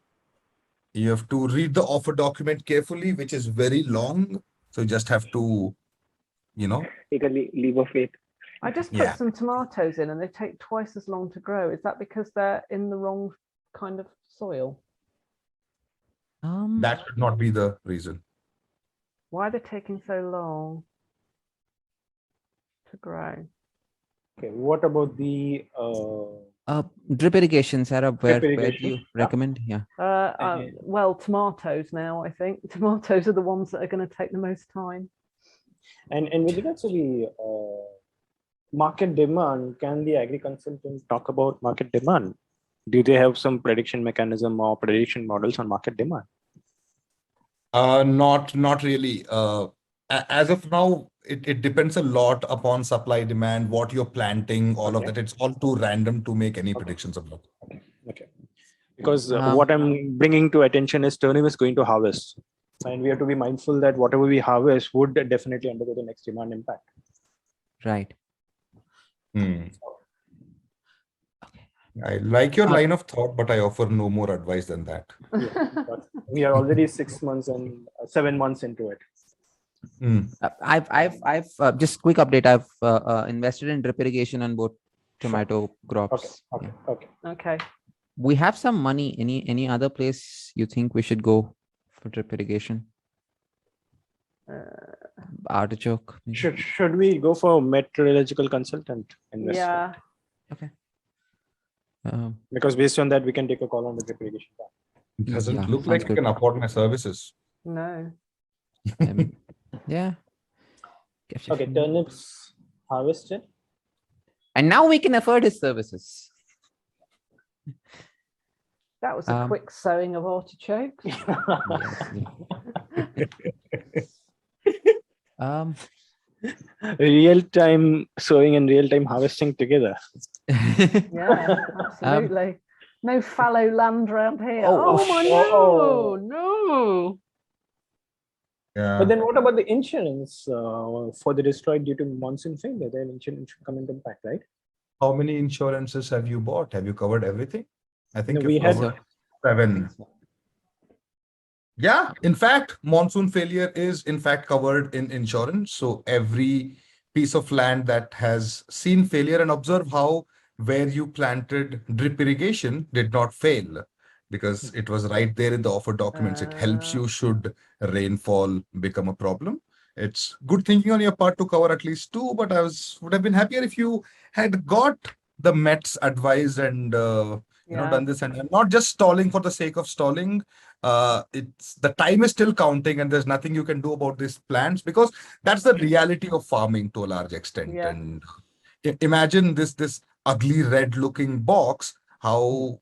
Speaker 2: You have to read the offer document carefully, which is very long. So you just have to,
Speaker 6: Take a leap of faith.
Speaker 1: I just put
Speaker 2: Yeah.
Speaker 1: some tomatoes in and they take twice as long to grow. Is that because they're in the wrong kind of soil?
Speaker 2: that should not be the reason.
Speaker 1: Why are they taking so long to grow?
Speaker 8: okay, what about the
Speaker 5: drip irrigation, Sarah, where do
Speaker 8: irrigation,
Speaker 5: you
Speaker 8: yeah.
Speaker 5: recommend? Yeah.
Speaker 1: Well, tomatoes now, I think. Tomatoes are the ones that are going to take the most time.
Speaker 8: and with regards to the market demand, can the agri-consultant
Speaker 7: Talk about market demand. Do they have some prediction mechanism or prediction models on market demand?
Speaker 2: Not really. As of now, it depends a lot upon supply, demand, what you're planting, all of
Speaker 8: Okay.
Speaker 2: that. It's all too random to make any
Speaker 8: Okay.
Speaker 2: predictions about.
Speaker 8: Okay. Because
Speaker 5: Um,
Speaker 7: What I'm bringing to attention is turnip is going to harvest.
Speaker 8: and we have to be mindful that whatever we harvest would definitely undergo the next demand impact.
Speaker 5: Right.
Speaker 2: I like your line of thought, but I offer no more advice than that.
Speaker 8: But we are already 6 months and 7 months into it.
Speaker 5: I've just quick update. I've invested in drip irrigation on both tomato crops.
Speaker 8: Okay.
Speaker 5: Yeah.
Speaker 8: Okay.
Speaker 1: Okay.
Speaker 5: We have some money. Any other place you think we should go for drip irrigation? Artichoke. maybe?
Speaker 7: Should we go for meteorological consultant investor?
Speaker 1: Yeah.
Speaker 7: Because based on that, we can take a call on the drip irrigation plan.
Speaker 2: It doesn't
Speaker 5: Yeah,
Speaker 2: look
Speaker 5: sounds
Speaker 2: like you
Speaker 5: good.
Speaker 2: can afford my services.
Speaker 1: No.
Speaker 5: Yeah.
Speaker 8: Okay, turnips harvested.
Speaker 5: And now we can afford his services.
Speaker 1: That was a quick sowing of artichokes.
Speaker 7: Real time sowing and real time harvesting together.
Speaker 1: Yeah, absolutely. No fallow land around here.
Speaker 5: Oh,
Speaker 1: Oh, my
Speaker 8: oh.
Speaker 1: no.
Speaker 2: Yeah.
Speaker 8: But then what about the insurance for the destroyed due to monsoon failure? Then insurance should come into impact, right?
Speaker 2: How many insurances have you bought? Have you covered everything? I think
Speaker 8: No,
Speaker 2: you've
Speaker 8: we had-
Speaker 2: covered 7. Yeah, in fact, monsoon failure is in fact covered in insurance. So every piece of land that has seen failure, and observe how where you planted drip irrigation did not fail because it was right there in the offer documents. It helps you should rainfall become a problem. It's good thinking on your part to cover at least 2, but would have been happier if you had got the Mets advice and done this, and not just stalling for the sake of stalling. It's the time is still counting, and there's nothing you can do about these plants because that's the reality of farming to a large extent.
Speaker 1: Yeah.
Speaker 2: And imagine this ugly red looking box, how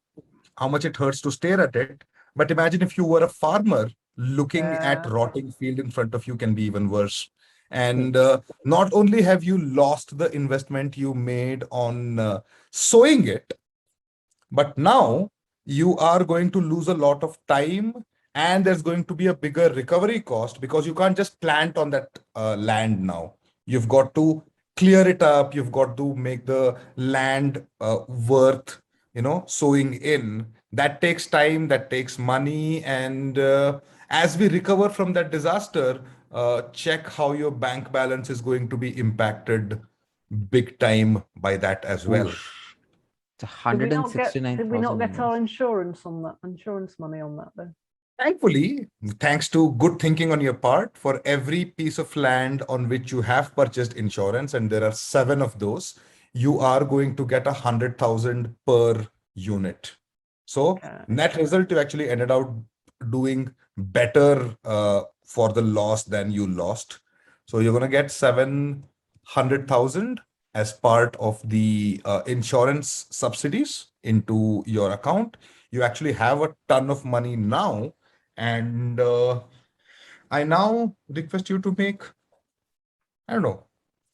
Speaker 2: much it hurts to stare at it. But imagine if you were a farmer looking at
Speaker 1: Yeah.
Speaker 2: rotting field in front of you, can be even worse. And not only have you lost the investment you made on sowing it, but now you are going to lose a lot of time, and there's going to be a bigger recovery cost because you can't just plant on that land now. You've got to clear it up. You've got to make the land worth, sowing in. That takes time, that takes money. And as we recover from that disaster, check how your bank balance is going to be impacted big time by that as well.
Speaker 5: It's
Speaker 1: Did we not get
Speaker 5: 169,000.
Speaker 1: our insurance on that? Insurance money on that then?
Speaker 2: Thankfully, thanks to good thinking on your part, for every piece of land on which you have purchased insurance, and there are 7 of those, you are going to get 100,000 per unit. So net result, you actually ended out doing better for the loss than you lost. So you're going to get 700,000 as part of the insurance subsidies into your account. You actually have a ton of money now. And I now request you to make,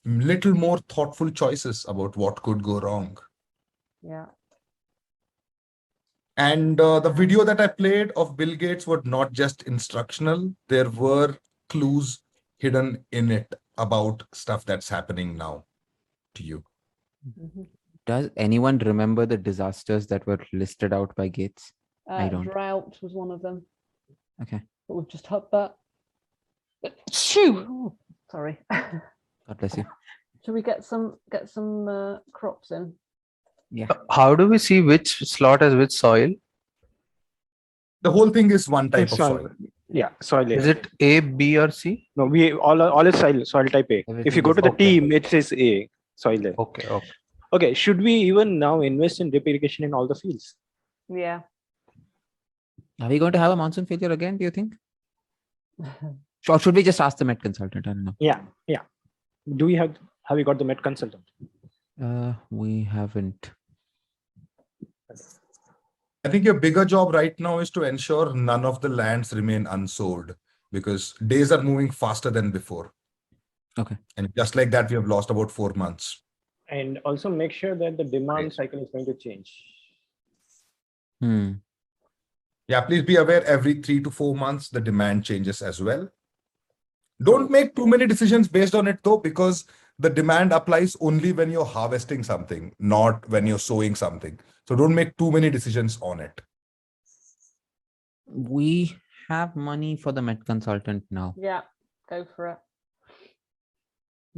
Speaker 2: little more thoughtful choices about what could go wrong.
Speaker 1: Yeah.
Speaker 2: And the video that I played of Bill Gates was not just instructional. There were clues hidden in it about stuff that's happening now to you.
Speaker 5: Does anyone remember the disasters that were listed out by Gates? I don't.
Speaker 1: Drought was one of them.
Speaker 5: Okay.
Speaker 1: But we've just had that. Shoo! Oh, sorry.
Speaker 5: God bless you.
Speaker 1: Shall we get some crops in?
Speaker 5: Yeah.
Speaker 7: How do we see which slot has which soil?
Speaker 2: The whole thing is one type of
Speaker 7: Soil.
Speaker 2: soil.
Speaker 7: Yeah, soil. Is it A, B, or C? No, we all is soil type A. If
Speaker 5: Everything
Speaker 7: you go
Speaker 5: is
Speaker 7: to the
Speaker 2: okay.
Speaker 7: team, it says A, soil there.
Speaker 8: Okay. Okay.
Speaker 7: Okay, should we even now invest in drip irrigation in all the fields?
Speaker 1: Yeah.
Speaker 5: Are we going to have a monsoon failure again, do you think? Or should we just ask the Met consultant? I don't know.
Speaker 7: Yeah. Do we have we got the Met consultant?
Speaker 5: We haven't.
Speaker 2: I think your bigger job right now is to ensure none of the lands remain unsold because days are moving faster than before.
Speaker 5: Okay.
Speaker 2: And just like that, we have lost about 4 months.
Speaker 8: And also make sure that the demand cycle is going to change.
Speaker 2: Yeah, please be aware every 3 to 4 months, the demand changes as well. Don't make too many decisions based on it though, because the demand applies only when you're harvesting something, not when you're sowing something. So don't make too many decisions on it.
Speaker 5: We have money for the med consultant now.
Speaker 1: Yeah, go for it.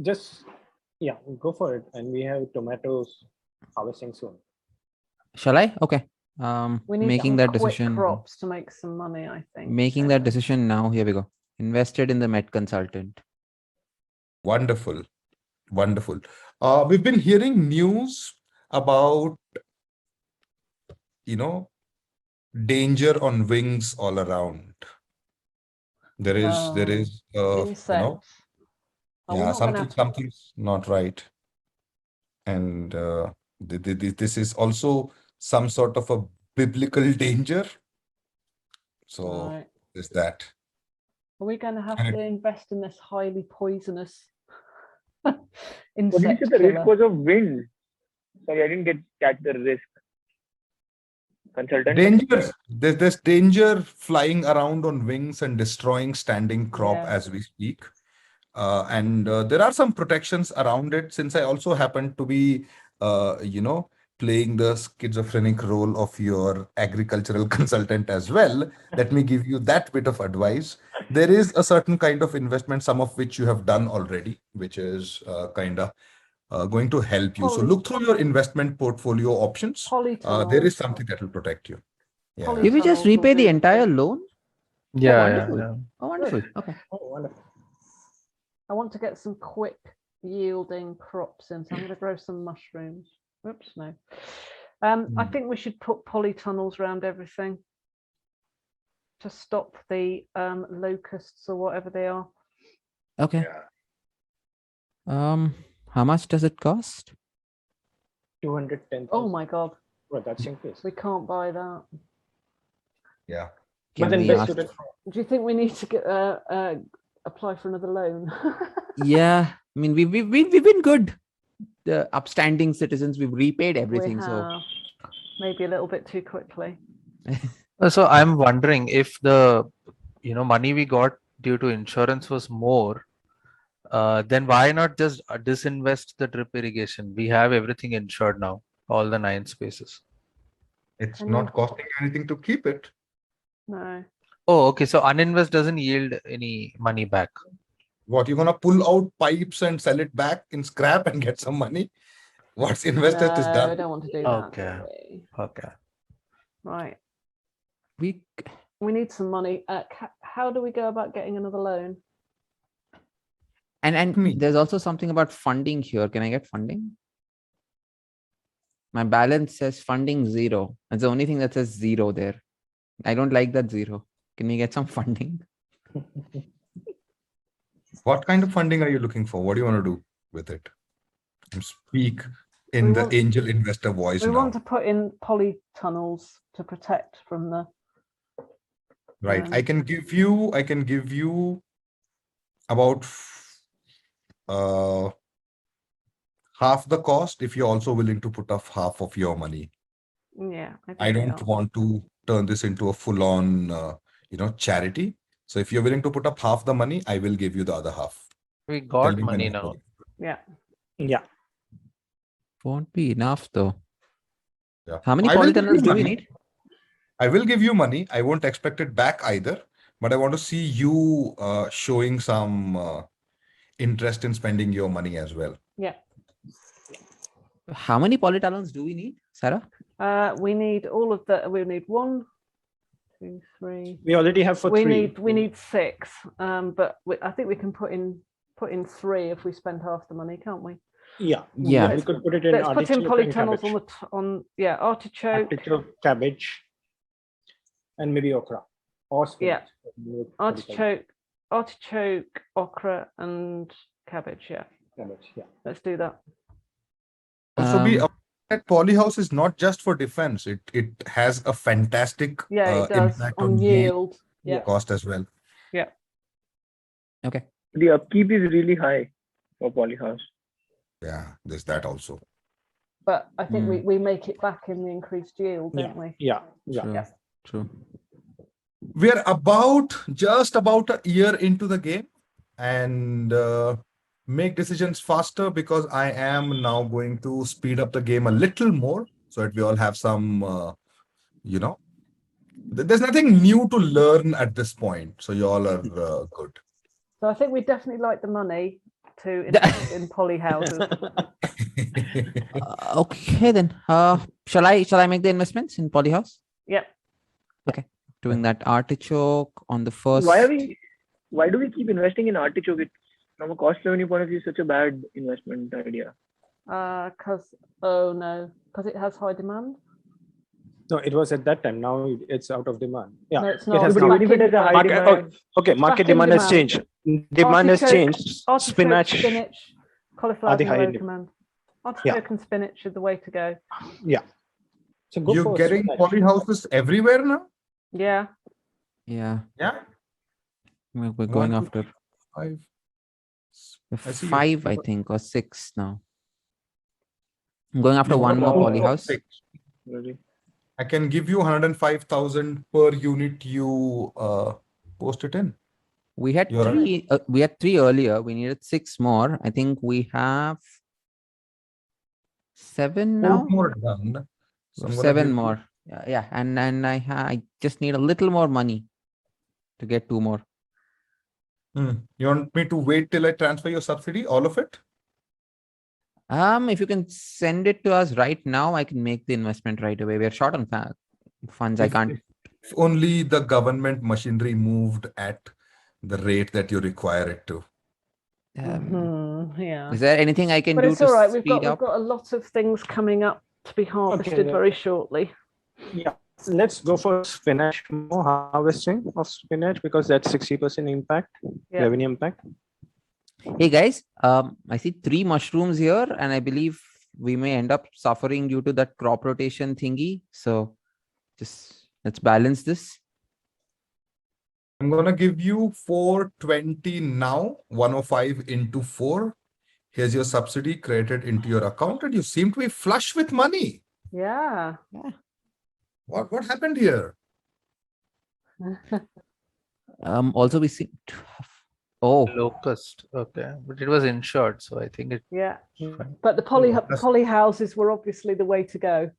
Speaker 8: Just, yeah, go for it. And we have tomatoes harvesting soon.
Speaker 5: Shall I? Okay.
Speaker 1: We need
Speaker 5: Making
Speaker 1: some
Speaker 5: that
Speaker 1: quick
Speaker 5: decision.
Speaker 1: crops to make some money, I think.
Speaker 5: Making that decision now. Here we go. Invested in the med consultant.
Speaker 2: Wonderful. Wonderful. We've been hearing news about, danger on wings all around. There is,
Speaker 1: Insects. Are we
Speaker 2: yeah,
Speaker 1: not gonna-
Speaker 2: something's not right. And this is also some sort of a biblical danger. So
Speaker 1: Right.
Speaker 2: there's that.
Speaker 1: Are we going to have
Speaker 2: And
Speaker 1: to invest in this highly poisonous
Speaker 6: What did you
Speaker 1: insect
Speaker 6: say the risk
Speaker 1: killer?
Speaker 6: was of wind? Sorry, I didn't catch the risk. Consultant.
Speaker 2: Danger. There's danger flying around on wings and destroying standing crop
Speaker 1: Yeah.
Speaker 2: as we speak. And there are some protections around it. Since I also happen to be, playing the schizophrenic role of your agricultural consultant as well, let me give you that bit of advice. There is a certain kind of investment, some of which you have done already, which is kind of going to help you. So look through your investment portfolio options. There is something that will protect you. Yeah.
Speaker 5: Did we just
Speaker 1: Polytunnels will
Speaker 5: repay the
Speaker 1: do.
Speaker 5: entire loan?
Speaker 9: Yeah,
Speaker 5: wonderful.
Speaker 9: yeah.
Speaker 5: Oh, wonderful. Okay.
Speaker 8: Oh, wonderful.
Speaker 1: I want to get some quick yielding crops in, so I'm going to grow some mushrooms. Oops, no. I think we should put polytunnels around everything to stop the locusts or whatever they are.
Speaker 5: Okay.
Speaker 2: Yeah.
Speaker 5: How much does it cost?
Speaker 8: 210.
Speaker 1: Oh my God,
Speaker 8: Well, that's increased.
Speaker 1: we can't buy that.
Speaker 2: Yeah.
Speaker 8: But
Speaker 5: Can
Speaker 8: then
Speaker 5: we
Speaker 8: best
Speaker 5: ask-
Speaker 8: suited.
Speaker 1: Do you think we need to get apply for another loan?
Speaker 5: Yeah, I mean, we've been good. The upstanding citizens, we've repaid everything.
Speaker 1: We
Speaker 5: So
Speaker 1: have, maybe a little bit too quickly.
Speaker 9: So I'm wondering if the money we got due to insurance was more, then why not just disinvest the drip irrigation? We have everything insured now, all the 9 spaces.
Speaker 2: It's
Speaker 1: Can
Speaker 2: not
Speaker 1: you-
Speaker 2: costing anything to keep it.
Speaker 1: No.
Speaker 9: Oh, okay. So uninvest doesn't yield any money back.
Speaker 2: What, you're gonna pull out pipes and sell it back in scrap and get some money? What's invested is
Speaker 1: No, I
Speaker 2: done.
Speaker 1: don't want to do that.
Speaker 9: Okay.
Speaker 1: do we?
Speaker 9: Okay.
Speaker 1: Right.
Speaker 5: we
Speaker 1: We need some money. How do we go about getting another loan?
Speaker 5: and
Speaker 2: Me.
Speaker 5: there's also something about funding here. Can I get funding? My balance says funding 0. That's the only thing that says 0 there. I don't like that 0. Can we get some funding?
Speaker 2: What kind of funding are you looking for? What do you want to do with it? Speak in
Speaker 1: We
Speaker 2: the
Speaker 1: want-
Speaker 2: angel investor voice
Speaker 1: We
Speaker 2: now.
Speaker 1: want to put in polytunnels to protect from the.
Speaker 2: Right. I can give you about half the cost if you're also willing to put up half of your money.
Speaker 1: Yeah.
Speaker 2: I
Speaker 1: think we
Speaker 2: don't
Speaker 1: are.
Speaker 2: want to turn this into a full-on, charity. So if you're willing to put up half the money, I will give you the other half.
Speaker 9: We
Speaker 2: Tell
Speaker 9: got
Speaker 2: me when
Speaker 9: money
Speaker 2: you're
Speaker 9: now.
Speaker 2: ready.
Speaker 1: Yeah.
Speaker 8: Yeah.
Speaker 5: Won't be enough though.
Speaker 2: Yeah.
Speaker 5: How many
Speaker 2: I will give
Speaker 5: polytunnels
Speaker 2: you
Speaker 5: do we
Speaker 2: money.
Speaker 5: need?
Speaker 2: I will give you money. I won't expect it back either, but I want to see you showing some interest in spending your money as well.
Speaker 1: Yeah.
Speaker 5: How many polytunnels do we need, Sarah?
Speaker 1: We need all of the. We need 1, 2, 3.
Speaker 8: We already have for
Speaker 1: We
Speaker 8: 3.
Speaker 1: need 6. But I think we can put in 3 if we spend half the money, can't we?
Speaker 8: Yeah.
Speaker 5: Yeah.
Speaker 8: We could put it in
Speaker 1: Let's put in
Speaker 8: artichoke and
Speaker 1: polytunnels
Speaker 8: cabbage.
Speaker 1: artichoke,
Speaker 8: Artichoke, cabbage, and maybe okra or spinach.
Speaker 1: artichoke, okra, and cabbage. Yeah,
Speaker 8: Cabbage, yeah.
Speaker 1: let's do that.
Speaker 2: Also, that polyhouse is not just for defense. It has a fantastic
Speaker 1: Yeah, it does
Speaker 2: impact
Speaker 1: on yield. Yeah.
Speaker 2: cost as well.
Speaker 5: Okay.
Speaker 6: The upkeep is really high for polyhouse.
Speaker 2: Yeah, there's that also.
Speaker 1: But I think we make it back in the increased yield,
Speaker 8: Yeah.
Speaker 1: don't we?
Speaker 8: Yeah. Yeah.
Speaker 5: True.
Speaker 1: Yeah.
Speaker 5: True.
Speaker 2: We're just about a year into the game, and make decisions faster because I am now going to speed up the game a little more so that we all have some, you know, there's nothing new to learn at this point. So you all are good.
Speaker 1: So I think we definitely like the money to invest in poly houses.
Speaker 5: Okay then. Shall I make the investments in Polyhouse?
Speaker 1: Yep.
Speaker 5: Doing that artichoke on the first.
Speaker 6: Why do we keep investing in artichoke? It, from a cost revenue point of view, such a bad investment idea.
Speaker 1: Because it has high demand.
Speaker 8: No, it was at that time. Now it's out of demand. Yeah.
Speaker 1: No, it's
Speaker 8: it
Speaker 1: not.
Speaker 8: has
Speaker 1: It's
Speaker 6: But
Speaker 8: come.
Speaker 6: even if it has a high
Speaker 8: Market,
Speaker 6: demand,
Speaker 8: okay, market
Speaker 1: back in
Speaker 8: demand has
Speaker 1: demand.
Speaker 8: changed. Demand has changed.
Speaker 1: Artichoke,
Speaker 8: Spinach.
Speaker 1: cauliflower
Speaker 8: are the
Speaker 1: in
Speaker 8: high
Speaker 1: low
Speaker 8: demand.
Speaker 1: command. Artichoke and spinach are the way to go.
Speaker 8: Yeah. So go
Speaker 2: You're
Speaker 8: for
Speaker 2: getting
Speaker 8: spinach.
Speaker 2: poly houses everywhere now?
Speaker 1: Yeah.
Speaker 5: Yeah,
Speaker 2: Yeah.
Speaker 5: we're going
Speaker 2: One,
Speaker 5: after
Speaker 2: 5. I see you.
Speaker 5: 5, I think, or 6 now. I'm going after
Speaker 2: You
Speaker 5: one
Speaker 2: got
Speaker 5: more
Speaker 2: all
Speaker 5: Polyhouse.
Speaker 2: 6.
Speaker 6: really.
Speaker 2: I can give you 105,000 per unit you post it in.
Speaker 5: We had
Speaker 2: You're right.
Speaker 5: 3. We had 3 earlier. We needed 6 more. I think we have 7
Speaker 2: 4
Speaker 5: now.
Speaker 2: more done. So I'm gonna
Speaker 5: 7
Speaker 2: give you-
Speaker 5: more. Yeah, and I just need a little more money to get 2 more.
Speaker 2: You want me to wait till I transfer your subsidy, all of it?
Speaker 5: If you can send it to us right now, I can make the investment right away. We are short on funds. I
Speaker 2: If-
Speaker 5: can't.
Speaker 2: If only the government machinery moved at the rate that you require it to.
Speaker 1: Yeah.
Speaker 5: Is there anything I can
Speaker 1: But
Speaker 5: do
Speaker 1: it's
Speaker 5: to
Speaker 1: all right. We've
Speaker 5: speed
Speaker 1: got
Speaker 5: up?
Speaker 1: a lot of things coming up to be harvested
Speaker 8: yeah.
Speaker 1: very shortly.
Speaker 8: Yeah. Let's go for spinach more harvesting of spinach because that's 60% impact,
Speaker 1: Yeah.
Speaker 8: revenue impact.
Speaker 5: Hey guys, I see 3 mushrooms here, and I believe we may end up suffering due to that crop rotation thingy. So just let's balance this.
Speaker 2: I'm gonna give you 420 now, 105 into 4. Here's your subsidy credited into your account, and you seem to be flush with money.
Speaker 1: Yeah.
Speaker 2: What happened here?
Speaker 5: Also we seem to have. Oh,
Speaker 9: Locust. Okay, but it was insured, so I think it.
Speaker 1: Yeah.
Speaker 9: Fine.
Speaker 1: But the poly houses were obviously the way to go.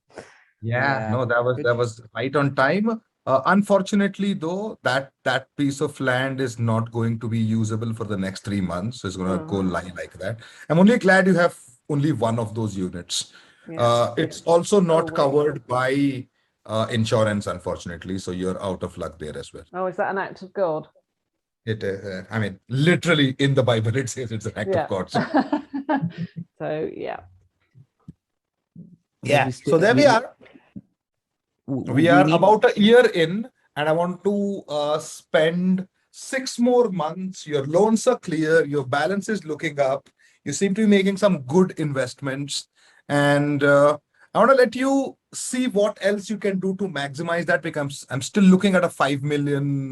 Speaker 5: Yeah.
Speaker 2: No, that was right on time. Unfortunately, though, that piece of land is not going to be usable for the next 3 months. It's going to go lie like that. I'm only glad you have only one of those units.
Speaker 1: Yeah.
Speaker 2: It's also not
Speaker 1: wait.
Speaker 2: covered by insurance, unfortunately. So you're out of luck there as well.
Speaker 1: Oh, is that an act of God?
Speaker 2: I mean, literally in the Bible, it says it's an act of God. So,
Speaker 1: So yeah.
Speaker 2: yeah. So there we are. We are about a year in, and I want to spend 6 more months. Your loans are clear. Your balance is looking up. You seem to be making some good investments. And I want to let you see what else you can do to maximize that, because I'm still looking at a 5 million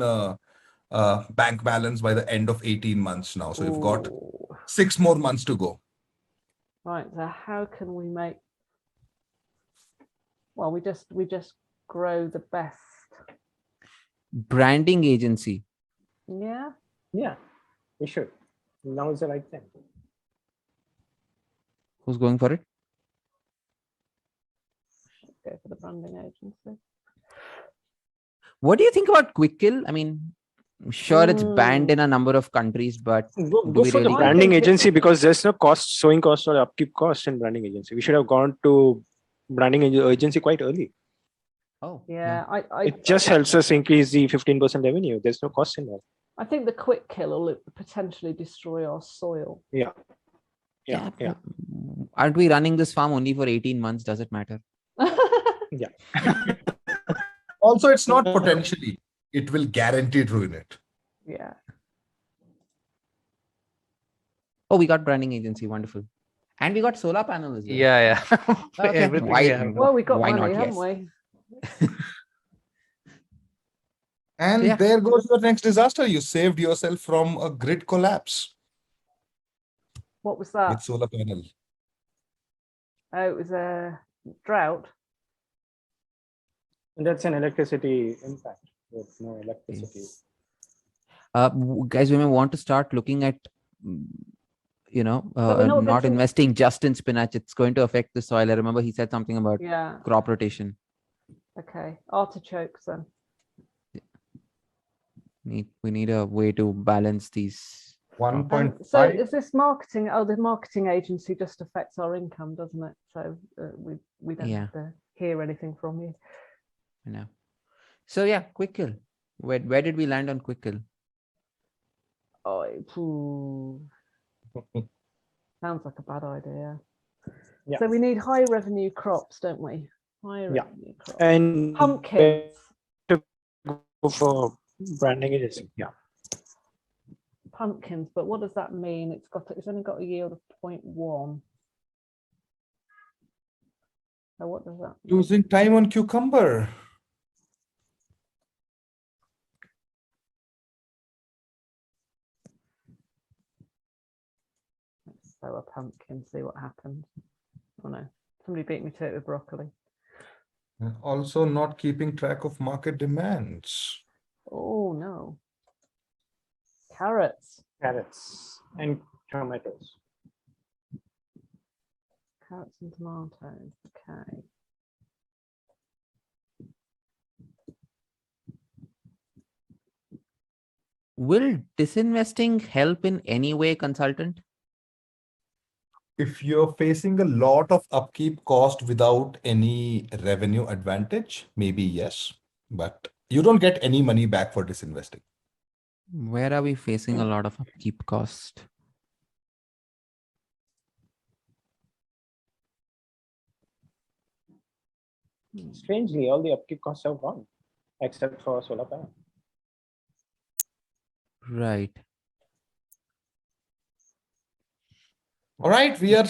Speaker 2: bank balance by the end of 18 months now. So you've got
Speaker 1: Ooh.
Speaker 2: 6 more months to go.
Speaker 1: Right. So how can we make? Well, we just grow the best.
Speaker 5: branding agency.
Speaker 1: Yeah.
Speaker 8: Yeah, we should. Now is the right time.
Speaker 5: Who's going for it?
Speaker 1: Go for the branding agency.
Speaker 5: What do you think about Quick Kill? I mean, I'm sure it's banned in a number of countries, but
Speaker 8: Go
Speaker 5: we
Speaker 8: for the
Speaker 5: really-
Speaker 8: branding
Speaker 1: I think
Speaker 8: agency because there's no cost, sowing cost or upkeep cost in branding agency. We should have gone to branding agency quite early.
Speaker 5: oh
Speaker 1: Yeah.
Speaker 8: It just helps us increase the 15% revenue. There's no cost in that.
Speaker 1: I think the quick kill will potentially destroy our soil.
Speaker 8: Yeah.
Speaker 5: but aren't we running this farm only for 18 months? Does it matter?
Speaker 2: Also, it's not potentially. It will guaranteed ruin it.
Speaker 1: Yeah.
Speaker 5: Oh, we got branding agency. Wonderful. And we got solar panel as well.
Speaker 9: Yeah.
Speaker 5: Okay.
Speaker 9: Everything
Speaker 5: Why-
Speaker 9: we have.
Speaker 1: Well, we got
Speaker 5: Why
Speaker 1: money,
Speaker 5: not?
Speaker 1: haven't
Speaker 5: Yes.
Speaker 1: we?
Speaker 2: And
Speaker 5: Yeah.
Speaker 2: there goes your next disaster. You saved yourself from a grid collapse
Speaker 1: What was
Speaker 2: with
Speaker 1: that?
Speaker 2: solar panel.
Speaker 1: Oh, it was a drought.
Speaker 8: And that's an electricity impact with no electricity.
Speaker 5: Guys, we may want to start looking at
Speaker 1: But we're not going
Speaker 5: not
Speaker 1: to-
Speaker 5: investing just in spinach. It's going to affect the soil. I remember he said something about
Speaker 1: Yeah.
Speaker 5: crop rotation.
Speaker 1: Okay. Artichokes then.
Speaker 5: We need a way to balance these.
Speaker 2: 1.5.
Speaker 1: So is this marketing? Oh, the marketing agency just affects our income, doesn't it? So we don't
Speaker 5: Yeah.
Speaker 1: have to hear anything from you.
Speaker 5: I know. So yeah, Quick Kill. Where did we land on Quick Kill?
Speaker 1: Oh, sounds like a bad idea.
Speaker 8: Yeah.
Speaker 1: So we need high revenue crops, don't we? High
Speaker 8: Yeah.
Speaker 1: revenue crops.
Speaker 8: And
Speaker 1: Pumpkins.
Speaker 8: go for branding agency. Yeah.
Speaker 1: Pumpkins, but what does that mean? It's only got a yield of 0.1. So what does that mean?
Speaker 2: Losing time on cucumber.
Speaker 1: Let's sow a pumpkin, see what happens. Oh no, somebody beat me to it with broccoli.
Speaker 2: And also not keeping track of market demands.
Speaker 1: Oh no. Carrots.
Speaker 8: Carrots and tomatoes.
Speaker 1: Carrots and tomatoes. Okay.
Speaker 5: Will disinvesting help in any way, consultant?
Speaker 2: If you're facing a lot of upkeep cost without any revenue advantage, maybe yes, but you don't get any money back for disinvesting.
Speaker 5: Where are we facing a lot of upkeep cost?
Speaker 8: Strangely, all the upkeep costs have gone, except for solar panel.
Speaker 5: Right.
Speaker 2: All right, we are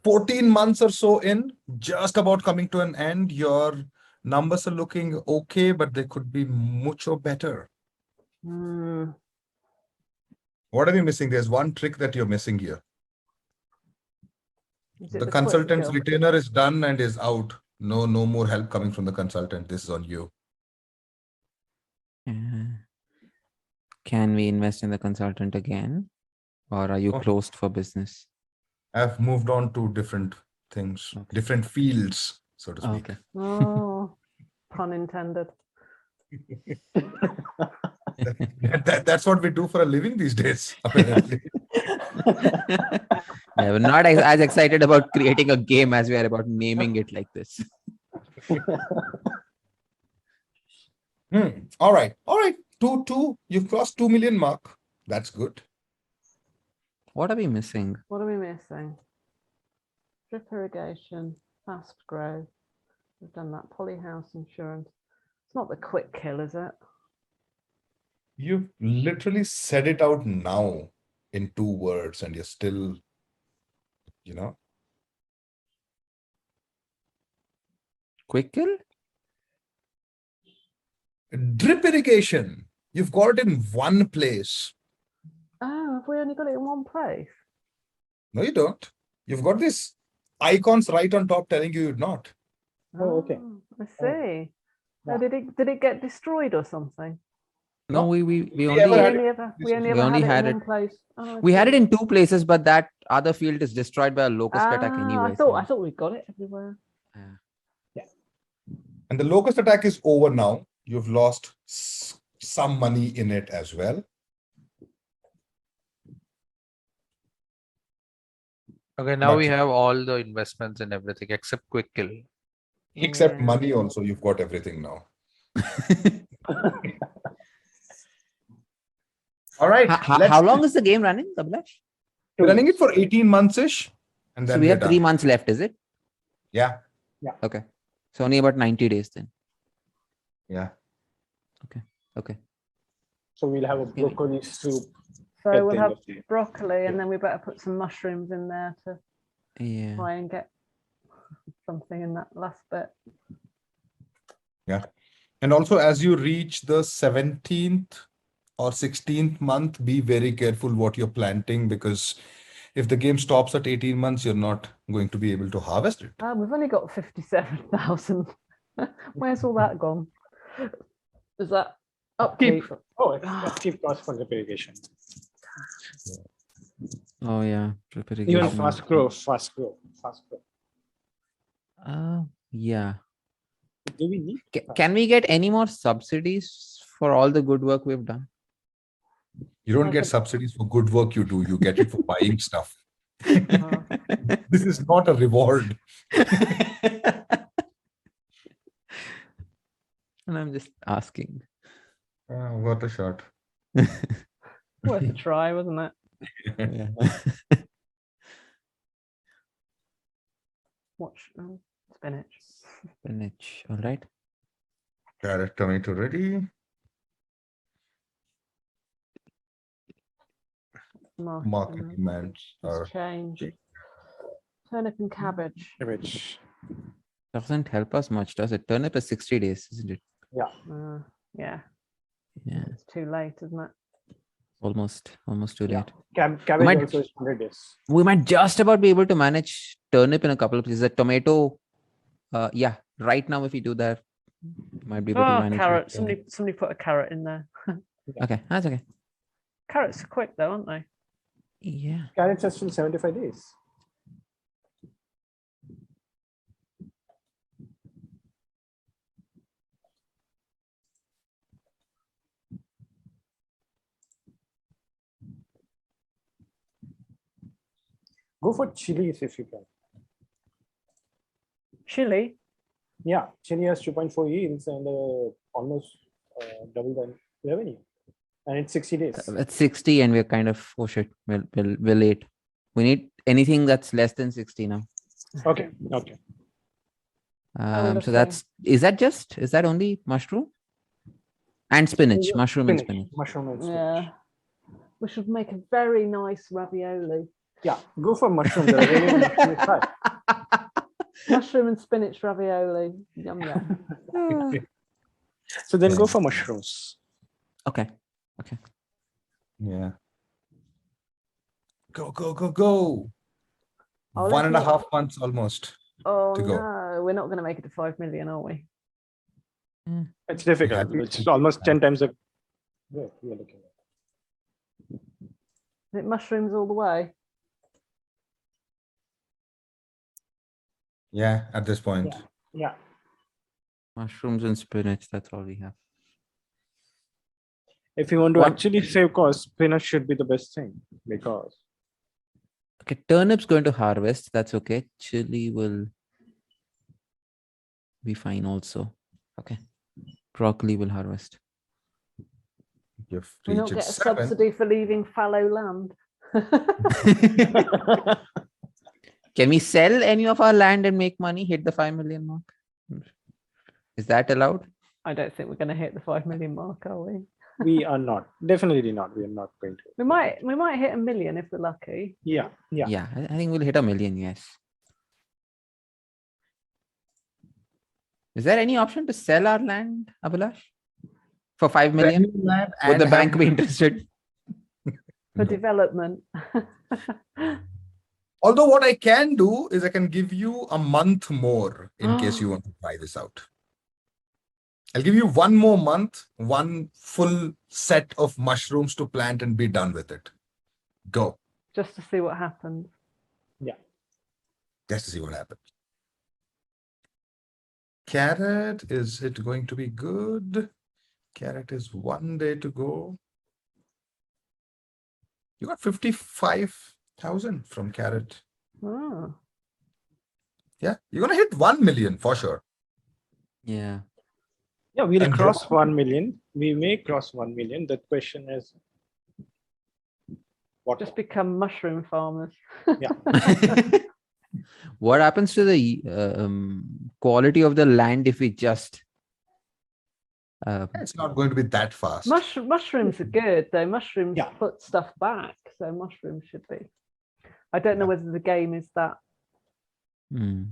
Speaker 2: 14 months or so in, just about coming to an end. Your numbers are looking okay, but they could be mucho better.
Speaker 1: Hmm.
Speaker 2: What are you missing? There's one trick that you're missing here.
Speaker 1: Is it
Speaker 2: The
Speaker 1: quick
Speaker 2: consultant's
Speaker 1: kill?
Speaker 2: retainer is done and is out. No more help coming from the consultant. This is on you.
Speaker 5: Can we invest in the consultant again? Or are you
Speaker 2: Oh.
Speaker 5: closed for business?
Speaker 2: I've moved on to different things,
Speaker 5: Okay.
Speaker 2: different fields, so to speak.
Speaker 5: Okay.
Speaker 1: Oh, pun intended.
Speaker 2: That's what we do for a living these days, apparently.
Speaker 5: Yeah, we're not as excited about creating a game as we are about naming it like this.
Speaker 2: All right. 2. You've crossed 2 million mark. That's good.
Speaker 5: What are we missing?
Speaker 1: What are we missing? Drip irrigation, fast grow. We've done that. Polyhouse insurance. It's not the quick kill, is it?
Speaker 2: You've literally said it out now in 2 words, and you're still,
Speaker 5: Quick kill?
Speaker 2: drip irrigation. You've got it in one place.
Speaker 1: Oh, have we only got it in one place?
Speaker 2: No, you don't. You've got these icons right on top telling you you're not.
Speaker 8: Oh, okay.
Speaker 1: I see.
Speaker 8: Yeah.
Speaker 1: Oh, did it get destroyed or something?
Speaker 5: No, we
Speaker 2: We
Speaker 5: only
Speaker 2: ever
Speaker 1: We
Speaker 2: had
Speaker 1: only
Speaker 2: it-
Speaker 1: ever,
Speaker 2: we
Speaker 1: we only
Speaker 5: we
Speaker 1: ever
Speaker 5: only
Speaker 1: had
Speaker 5: had
Speaker 1: it in
Speaker 5: it-
Speaker 1: one place. Oh, I
Speaker 5: we had
Speaker 1: see.
Speaker 5: it in 2 places, but that other field is destroyed by a locust attack
Speaker 1: Ah,
Speaker 5: anyway.
Speaker 1: I thought we got it everywhere.
Speaker 2: And the locust attack is over now. You've lost some money in it as well.
Speaker 9: Okay, now
Speaker 2: But-
Speaker 9: we have all the investments and everything except Quick Kill.
Speaker 2: Except
Speaker 1: Yeah.
Speaker 2: money also, you've got everything now. All right.
Speaker 5: How long is the game running, Abhilash?
Speaker 2: We're running it for 18 months-ish. And then
Speaker 5: So we
Speaker 2: we're
Speaker 5: have 3
Speaker 2: done.
Speaker 5: months left, is it?
Speaker 2: Yeah.
Speaker 5: Okay. So only about 90 days then.
Speaker 2: Yeah.
Speaker 5: Okay.
Speaker 8: So we'll have a broccoli soup.
Speaker 1: So
Speaker 8: at
Speaker 1: we'll
Speaker 8: the end
Speaker 1: have
Speaker 8: of the-
Speaker 1: broccoli and then we better put some mushrooms in there to
Speaker 5: Yeah.
Speaker 1: try and get something in that last bit.
Speaker 2: And also, as you reach the 17th or 16th month, be very careful what you're planting, because if the game stops at 18 months, you're not going to be able to harvest it.
Speaker 1: We've only got 57,000. Where's all that gone? Is that upkeep?
Speaker 8: Oh, it's upkeep cost for drip irrigation.
Speaker 5: Oh yeah, drip
Speaker 8: Even
Speaker 5: irrigation.
Speaker 8: fast grow, fast grow, fast grow.
Speaker 5: Yeah.
Speaker 8: Do we need?
Speaker 5: Can we get any more subsidies for all the good work we've done?
Speaker 2: You don't get
Speaker 1: Okay.
Speaker 2: subsidies for good work you do. You get it for buying stuff.
Speaker 1: Uh,
Speaker 2: This is not a reward.
Speaker 5: And I'm just asking.
Speaker 2: What a shot.
Speaker 1: worth a try, wasn't it?
Speaker 5: Yeah.
Speaker 1: Watch spinach.
Speaker 5: Spinach. All right.
Speaker 2: Carrot, tomato ready. Market demands are
Speaker 1: It's changed. Turnip and cabbage.
Speaker 8: Cabbage.
Speaker 5: Doesn't help us much, does it? Turnip is 60 days, isn't it?
Speaker 1: Yeah.
Speaker 5: Yeah.
Speaker 1: It's too late, isn't it?
Speaker 5: Almost too
Speaker 8: Yeah.
Speaker 5: late.
Speaker 8: Cabbage
Speaker 5: might-
Speaker 8: also is 100 days.
Speaker 5: We might just about be able to manage turnip in a couple of places. The tomato, yeah, right now if we do that, we might be able to
Speaker 1: Oh,
Speaker 5: manage.
Speaker 1: carrot.
Speaker 5: with,
Speaker 1: Somebody put a carrot in there.
Speaker 5: Okay, that's okay.
Speaker 1: Carrots are quick though, aren't they?
Speaker 5: Yeah.
Speaker 8: Carrots are still 75 days. Go for chilies if you can.
Speaker 1: Chili.
Speaker 8: Yeah, chili has 2.4 yields and almost double the revenue. And it's 60 days.
Speaker 5: It's 60 and we're kind of, oh shit, we're late. We need anything that's less than 60 now.
Speaker 8: Okay.
Speaker 5: So is that only mushroom? And spinach,
Speaker 8: Yeah,
Speaker 5: mushroom and spinach.
Speaker 8: Mushroom and spinach.
Speaker 1: Yeah. We should make a very nice ravioli.
Speaker 8: Yeah, go for mushroom. The revenue in mushroom is high.
Speaker 1: Mushroom and spinach ravioli. Yum yum.
Speaker 8: So then go for mushrooms.
Speaker 5: Okay.
Speaker 2: Yeah. Go.
Speaker 1: Oh,
Speaker 2: 1.5 months almost.
Speaker 1: Oh
Speaker 2: To go.
Speaker 1: no, we're not going to make it to 5 million, are we?
Speaker 8: It's difficult.
Speaker 2: Yeah.
Speaker 8: It's almost 10 times the rate we are looking at.
Speaker 1: Is it mushrooms all the way?
Speaker 2: Yeah, at this point.
Speaker 8: Yeah.
Speaker 5: Mushrooms and spinach, that's all we have.
Speaker 8: If you want to
Speaker 5: What-
Speaker 8: actually save cost, spinach should be the best thing because
Speaker 5: Okay, turnip's going to harvest. That's okay. Chili will be fine also. Okay. Broccoli will harvest.
Speaker 2: You've
Speaker 1: We not
Speaker 2: reached
Speaker 1: get a
Speaker 2: 7.
Speaker 1: subsidy for leaving fallow land.
Speaker 5: Can we sell any of our land and make money, hit the 5 million mark? Is that allowed?
Speaker 1: I don't think we're going to hit the 5 million mark, are we?
Speaker 8: we are not. Definitely not. We are not going to.
Speaker 1: We might hit 1 million if we're lucky.
Speaker 8: Yeah.
Speaker 5: Yeah, I think we'll hit 1 million, yes. Is there any option to sell our land, Abhilash? For 5 million? Would the bank be interested?
Speaker 1: For development.
Speaker 2: Although what I can do is I can give you a month more in case you want to try this out. I'll give you 1 more month, 1 full set of mushrooms to plant and be done with it. Go.
Speaker 1: Just to see what happens.
Speaker 2: Just to see what happens. Carrot, is it going to be good? Carrot is 1 day to go. You got 55,000 from carrot.
Speaker 1: Oh.
Speaker 2: Yeah, you're gonna hit 1 million for sure.
Speaker 5: Yeah.
Speaker 8: Yeah, we'll
Speaker 2: And
Speaker 8: cross 1 million. We may cross 1 million. The question is what?
Speaker 1: Just become mushroom farmers.
Speaker 5: What happens to the quality of the land if we just
Speaker 2: It's not going to be that fast.
Speaker 1: Mushrooms are good though. Mushrooms
Speaker 8: Yeah.
Speaker 1: put stuff back, so mushrooms should be. I don't know whether the game is that.
Speaker 5: Hmm.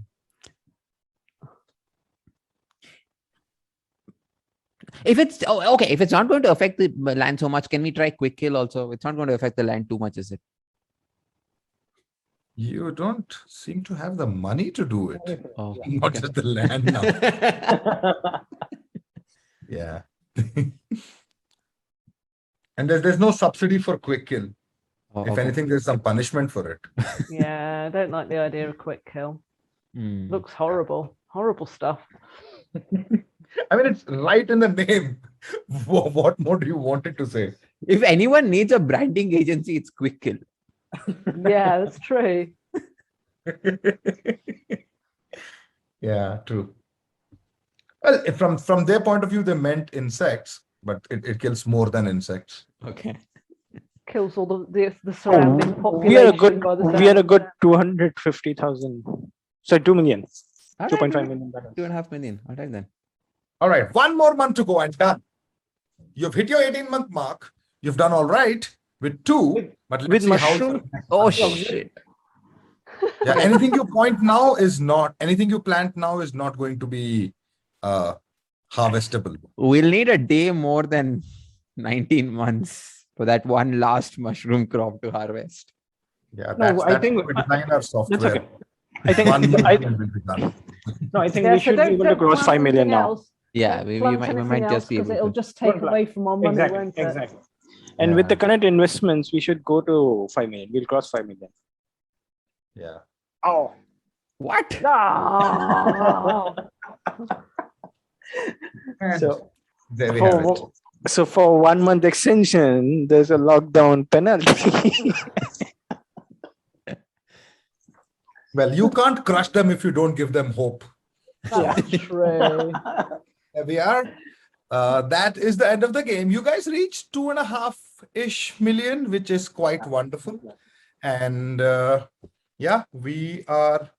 Speaker 5: If it's okay, if it's not going to affect the land so much, can we try quick kill also? It's not going to affect the land too much, is it?
Speaker 2: You don't seem to have the money to do it.
Speaker 5: Oh,
Speaker 2: Not
Speaker 5: okay.
Speaker 2: just the land now. Yeah. And there's no subsidy for quick kill. If
Speaker 5: Okay.
Speaker 2: anything, there's some punishment for it.
Speaker 1: Yeah, I don't like the idea of quick kill.
Speaker 5: Hmm.
Speaker 1: Looks horrible. Horrible stuff.
Speaker 2: I mean, it's right in the name. What more do you want it to say?
Speaker 5: If anyone needs a branding agency, it's Quick Kill.
Speaker 1: Yeah, that's true.
Speaker 2: Yeah, true. Well, from their point of view, they meant insects, but it kills more than insects.
Speaker 5: Okay.
Speaker 1: Kills all the surrounding population.
Speaker 7: We are a good.
Speaker 1: by the
Speaker 7: We are a
Speaker 1: sound of
Speaker 7: good
Speaker 1: it.
Speaker 7: 250,000. Sorry, 2 million.
Speaker 5: All
Speaker 7: 2.5
Speaker 5: right,
Speaker 7: million. that is.
Speaker 5: 2.5 million. All right then.
Speaker 2: All right, one more month to go and done. You've hit your 18-month mark. You've done all right with 2, but let's
Speaker 7: with
Speaker 2: see how.
Speaker 7: mushroom-
Speaker 5: Oh
Speaker 2: shit.
Speaker 5: shit.
Speaker 2: Yeah, anything you plant now is not going to be harvestable.
Speaker 5: We'll need a day more than 19 months for that one last mushroom crop to harvest.
Speaker 2: Yeah,
Speaker 7: No, I think-
Speaker 2: we design our software.
Speaker 7: That's okay. I think.
Speaker 2: One more
Speaker 7: I,
Speaker 2: thing will be done.
Speaker 7: no, I think
Speaker 1: Yeah,
Speaker 7: we
Speaker 1: so
Speaker 7: should be able to
Speaker 1: don't
Speaker 7: cross 5
Speaker 1: plant
Speaker 7: million
Speaker 1: anything
Speaker 7: now.
Speaker 1: else.
Speaker 5: Yeah,
Speaker 1: Don't
Speaker 5: we
Speaker 1: plant
Speaker 5: might
Speaker 1: anything
Speaker 5: just
Speaker 1: else
Speaker 5: be
Speaker 1: 'cause
Speaker 5: able
Speaker 1: it'll
Speaker 5: to.
Speaker 1: just take
Speaker 7: Don't plant.
Speaker 1: away from our money,
Speaker 7: Exactly.
Speaker 1: won't it?
Speaker 7: Exactly. And with
Speaker 2: Yeah.
Speaker 7: the current investments, we should go to 5 million. We'll cross 5 million.
Speaker 2: Yeah.
Speaker 7: Oh.
Speaker 5: What?
Speaker 1: Ah.
Speaker 7: So
Speaker 2: There we have it.
Speaker 7: for 1 month extension, there's a lockdown penalty.
Speaker 2: Well, you can't crush them if you don't give them hope.
Speaker 1: That's true.
Speaker 2: There we are. That is the end of the game. You guys reached 2.5-ish million, which is quite wonderful. And yeah, we are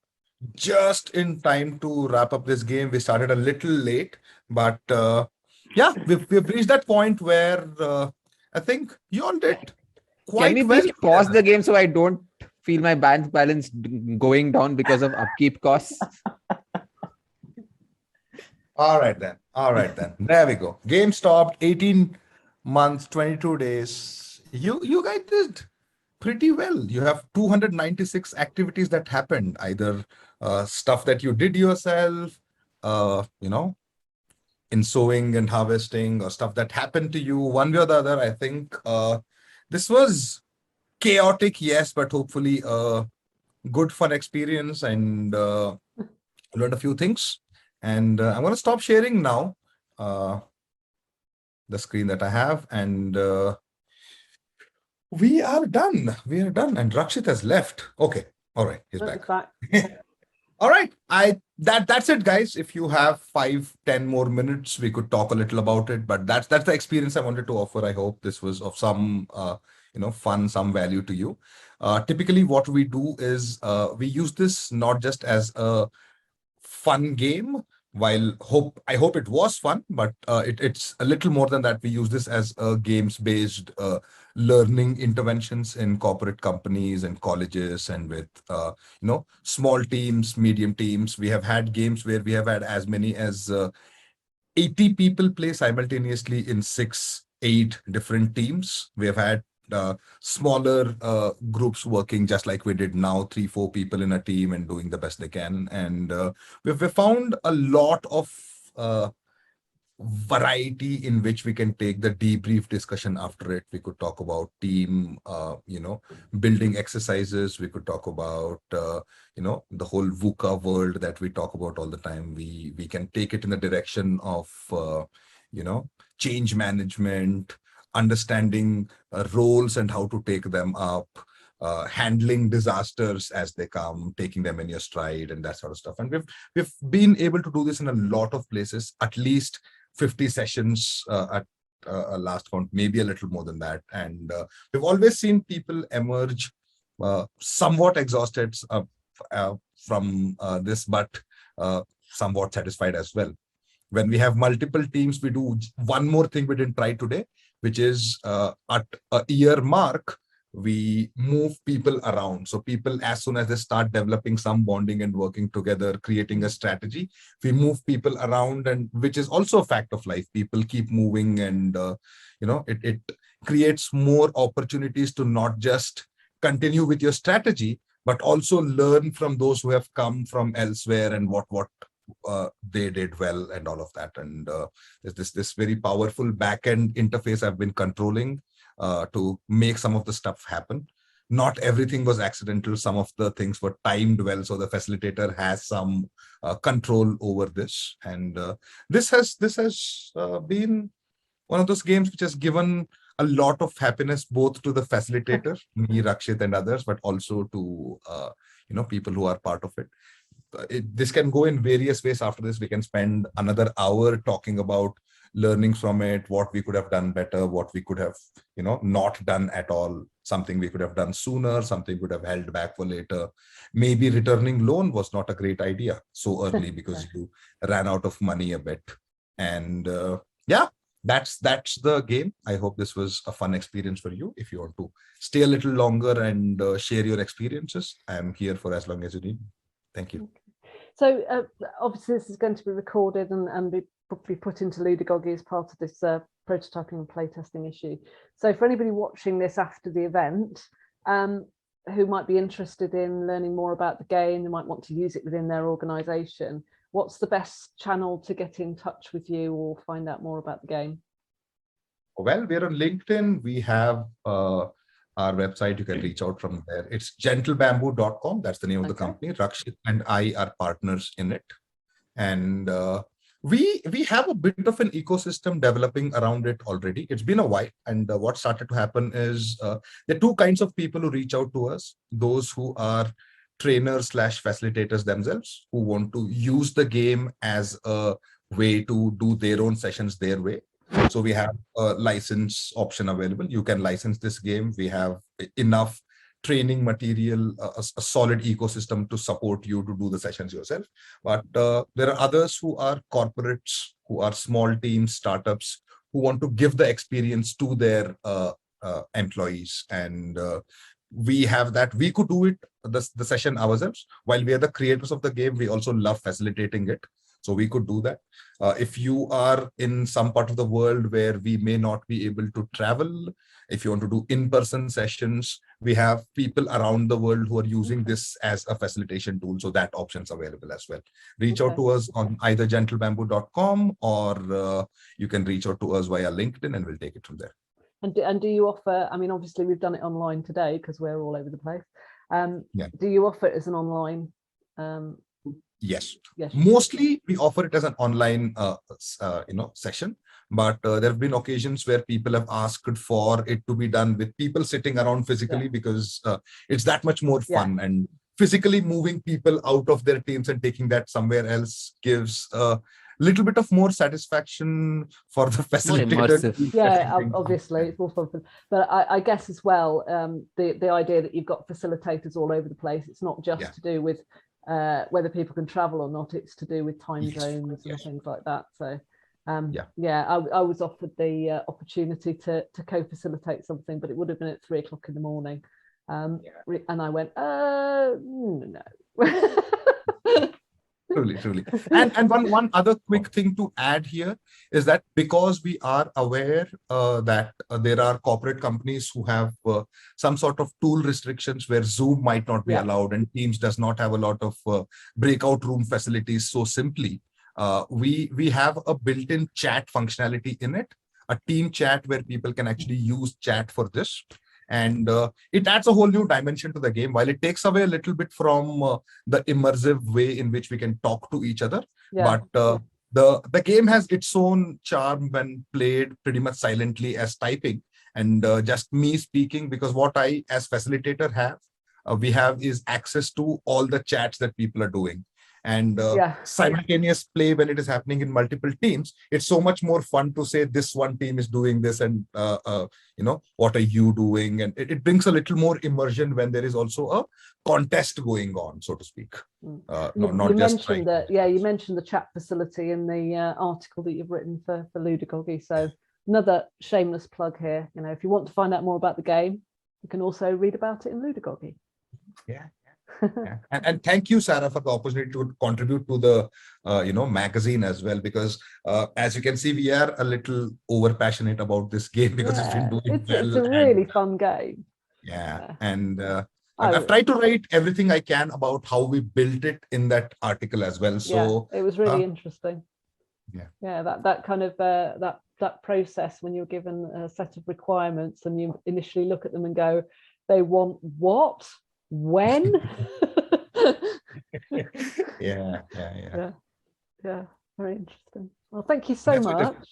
Speaker 2: just in time to wrap up this game. We started a little late, but yeah, we've reached that point where I think you all did quite
Speaker 5: Can we
Speaker 2: well.
Speaker 5: please pause the game so I don't feel my bank balance going down because of upkeep costs?
Speaker 2: All right then. All right then. There we go. Game stopped. 18 months, 22 days. You guys did pretty well. You have 296 activities that happened, either stuff that you did yourself, in sowing and harvesting, or stuff that happened to you one way or the other. I think this was chaotic, yes, but hopefully a good fun experience, and learned a few things. And I'm going to stop sharing now the screen that I have, and we are done. We are done, and Rakshit has left. Okay, all right, he's back. All right, that's it, guys. If you have 5-10 more minutes, we could talk a little about it. But that's the experience I wanted to offer. I hope this was of some fun, some value to you. Typically, what we do is we use this not just as a fun game. While I hope it was fun, but it's a little more than that. We use this as a games-based learning interventions in corporate companies and colleges, and with small teams, medium teams. We have had games where we have had as many as 80 people play simultaneously in 6-8 different teams. We have had smaller groups working just like we did now, 3-4 people in a team and doing the best they can. And we've found a lot of variety in which we can take the debrief discussion after it. We could talk about team, building exercises. We could talk about, the whole VUCA world that we talk about all the time. We can take it in the direction of, change management, understanding roles and how to take them up, handling disasters as they come, taking them in your stride, and that sort of stuff. And we've been able to do this in a lot of places, at least 50 sessions at last count, maybe a little more than that. And we've always seen people emerge somewhat exhausted from this, but somewhat satisfied as well. When we have multiple teams, we do one more thing we didn't try today, which is at a year mark, we move people around. So people, as soon as they start developing some bonding and working together, creating a strategy, we move people around, and which is also a fact of life. People keep moving, and it creates more opportunities to not just continue with your strategy, but also learn from those who have come from elsewhere and what they did well and all of that. And there's this very powerful backend interface I've been controlling to make some of the stuff happen. not everything was accidental. Some of the things were timed well, so the facilitator has some control over this. And this has been one of those games which has given a lot of happiness both to the facilitator, me, Rakshit, and others, but also to people who are part of it. This can go in various ways. After this, we can spend another hour talking about learning from it, what we could have done better, what we could have not done at all, something we could have done sooner, something would have held back for later. Maybe returning loan was not a great idea so early because you ran out of money a bit. And yeah, that's the game. I hope this was a fun experience for you. If you want to stay a little longer and share your experiences, I'm here for as long as you need. Thank you.
Speaker 1: So obviously this is going to be recorded and be put into Ludogogy as part of this prototyping and playtesting issue. So for anybody watching this after the event, who might be interested in learning more about the game, they might want to use it within their organisation, what's the best channel to get in touch with you or find out more about the game?
Speaker 2: Well, we're on LinkedIn. We have our website. You can reach out from there. It's gentlebamboo.com. That's the name of the company. Rakshit and I are partners in it. And we have a bit of an ecosystem developing around it already. It's been a while. And what started to happen is there are two kinds of people who reach out to us. Those who are trainers / facilitators themselves, who want to use the game as a way to do their own sessions their way. So we have a license option available. You can license this game. We have enough training material, a solid ecosystem to support you to do the sessions yourself. But there are others who are corporates, who are small teams, startups, who want to give the experience to their employees. And we have that. We could do it, the session ourselves. While we are the creators of the game, we also love facilitating it. So we could do that. If you are in some part of the world where we may not be able to travel, if you want to do in-person sessions, we have people around the world who are using this as a facilitation tool. So that option's available as well. Reach out to us on either gentlebamboo.com or you can reach out to us via LinkedIn and we'll take it from there.
Speaker 1: And do you offer, I mean, obviously we've done it online today because we're all over the place.
Speaker 2: Yeah.
Speaker 1: Do you offer it as an online?
Speaker 2: Yes.
Speaker 1: Yes.
Speaker 2: Mostly we offer it as an online session, but there have been occasions where people have asked for it to be done with people sitting around physically because it's that much more fun. And physically moving people out of their teams and taking that somewhere else gives a little bit of more satisfaction for the facilitator.
Speaker 1: Yeah, obviously it's more fun. But I guess as well, the idea that you've got facilitators all over the place, it's not just to do with whether people can travel or not, it's to do with time zones and things like that. So I was offered the opportunity to co-facilitate something, but it would have been at 3 o'clock in the morning. And I went, no.
Speaker 2: Truly. And one other quick thing to add here is that because we are aware that there are corporate companies who have some sort of tool restrictions where Zoom might not be allowed and Teams does not have a lot of breakout room facilities so simply, we have a built-in chat functionality in it, a team chat where people can actually use chat for this. And it adds a whole new dimension to the game. While it takes away a little bit from the immersive way in which we can talk to each other, but the game has its own charm when played pretty much silently as typing and just me speaking, because what I as facilitator we have is access to all the chats that people are doing. And simultaneous play when it is happening in multiple teams, it's so much more fun to say this one team is doing this and what are you doing, and it brings a little more immersion when there is also a contest going on, so to speak.
Speaker 1: You mentioned the chat facility in the article that you've written for Ludogogy. So another shameless plug here. If you want to find out more about the game, you can also read about it in Ludogogy.
Speaker 2: And thank you, Sarah, for the opportunity to contribute to the magazine as well, because as you can see, we are a little over passionate about this game because it's been doing well.
Speaker 1: It's a really fun game.
Speaker 2: And I've tried to write everything I can about how we built it in that article as well. So
Speaker 1: it was really interesting. That kind of that process when you're given a set of requirements and you initially look at them and go, They want what? When?
Speaker 2: Yeah.
Speaker 1: Yeah, very interesting. Well, thank you so
Speaker 2: That's what it is.
Speaker 1: much.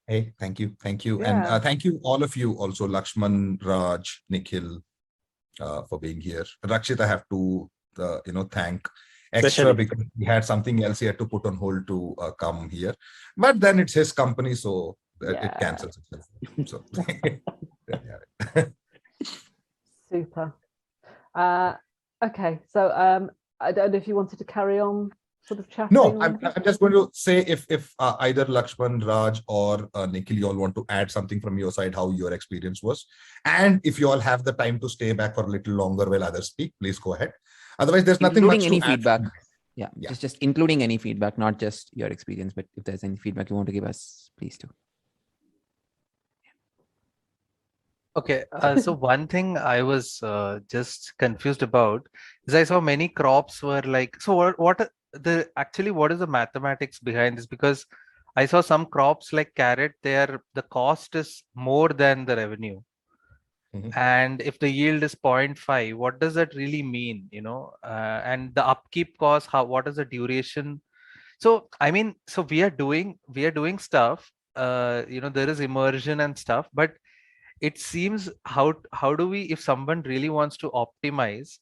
Speaker 2: Hey, thank you.
Speaker 1: Yeah.
Speaker 2: And thank you all of you also, Lakshman, Raj, Nikhil, for being here. Rakshit, I have to, thank extra
Speaker 7: Especially.
Speaker 2: because he had something else he had to put on hold to come here. But then it's his company, so it
Speaker 1: Yeah.
Speaker 2: cancels itself. So,
Speaker 1: Super. Okay, so I don't know if you wanted to carry on sort of chatting.
Speaker 2: No,
Speaker 1: or
Speaker 2: I'm
Speaker 1: anything?
Speaker 2: just going to say if either Lakshman, Raj, or Nikhil, you all want to add something from your side, how your experience was, and if you all have the time to stay back for a little longer while others speak, please go ahead. Otherwise, there's nothing
Speaker 5: Including
Speaker 2: much
Speaker 5: any
Speaker 2: to add.
Speaker 5: feedback. Yeah,
Speaker 2: Yeah.
Speaker 5: just including any feedback, not just your experience, but if there's any feedback you want to give us, please do.
Speaker 9: Okay, so one thing I was just confused about is I saw many crops were like, so what is the mathematics behind this? Because I saw some crops like carrot, the cost is more than the revenue. And if the yield is 0.5, what does that really mean? And the upkeep cost, what is the duration? So I mean, so we are doing stuff, there is immersion and stuff, but it seems how do we, if someone really wants to optimize,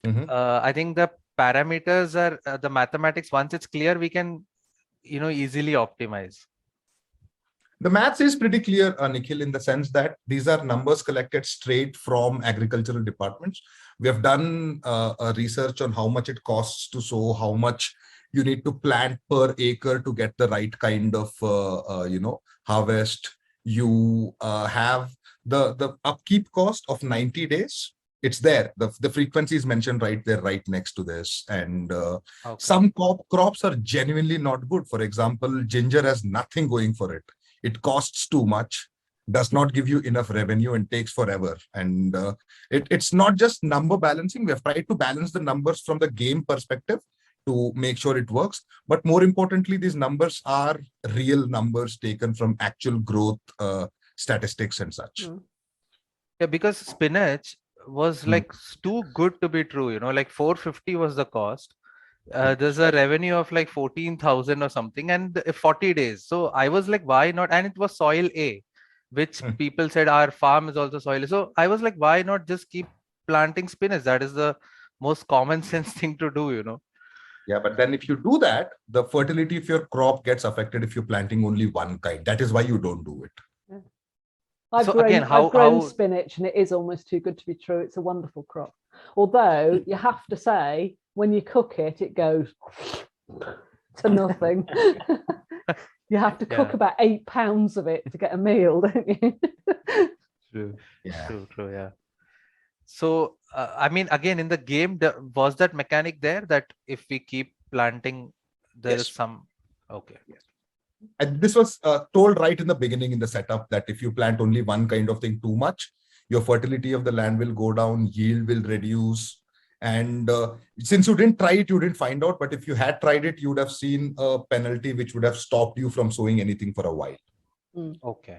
Speaker 9: I think the parameters are the mathematics, once it's clear, we can easily optimize.
Speaker 2: The maths is pretty clear, Nikhil, in the sense that these are numbers collected straight from agricultural departments. We have done a research on how much it costs to sow, how much you need to plant per acre to get the right kind of harvest. You have the upkeep cost of 90 days. It's there. The frequency is mentioned right there, right next to this. And some crops are genuinely not good. For example, ginger has nothing going for it. It costs too much, does not give you enough revenue, and takes forever. And it's not just number balancing. We have tried to balance the numbers from the game perspective to make sure it works. But more importantly, these numbers are real numbers taken from actual growth statistics and such.
Speaker 9: Yeah, because spinach was like too good to be true, like 450 was the cost. There's a revenue of like 14,000 or something, and 40 days. So I was like, why not? And it was soil A, which people said our farm is also soil A. So I was like, why not just keep planting spinach? That is the most common sense thing to do.
Speaker 2: Yeah, but then if you do that, the fertility of your crop gets affected if you're planting only one kind. That is why you don't do it.
Speaker 1: Yeah. I've grown spinach, and it is almost too good to be true. It's a wonderful crop. Although you have to say, when you cook it, it goes to nothing. You have to cook about 8 pounds of it to get a meal, don't you?
Speaker 9: True.
Speaker 2: Yeah.
Speaker 9: True. Yeah. So, I mean, again, in the game, was that mechanic there that if we keep planting, there is some. Okay.
Speaker 2: And this was told right in the beginning in the setup that if you plant only one kind of thing too much, your fertility of the land will go down, yield will reduce. And since you didn't try it, you didn't find out. But if you had tried it, you would have seen a penalty which would have stopped you from sowing anything for a while.
Speaker 9: Okay.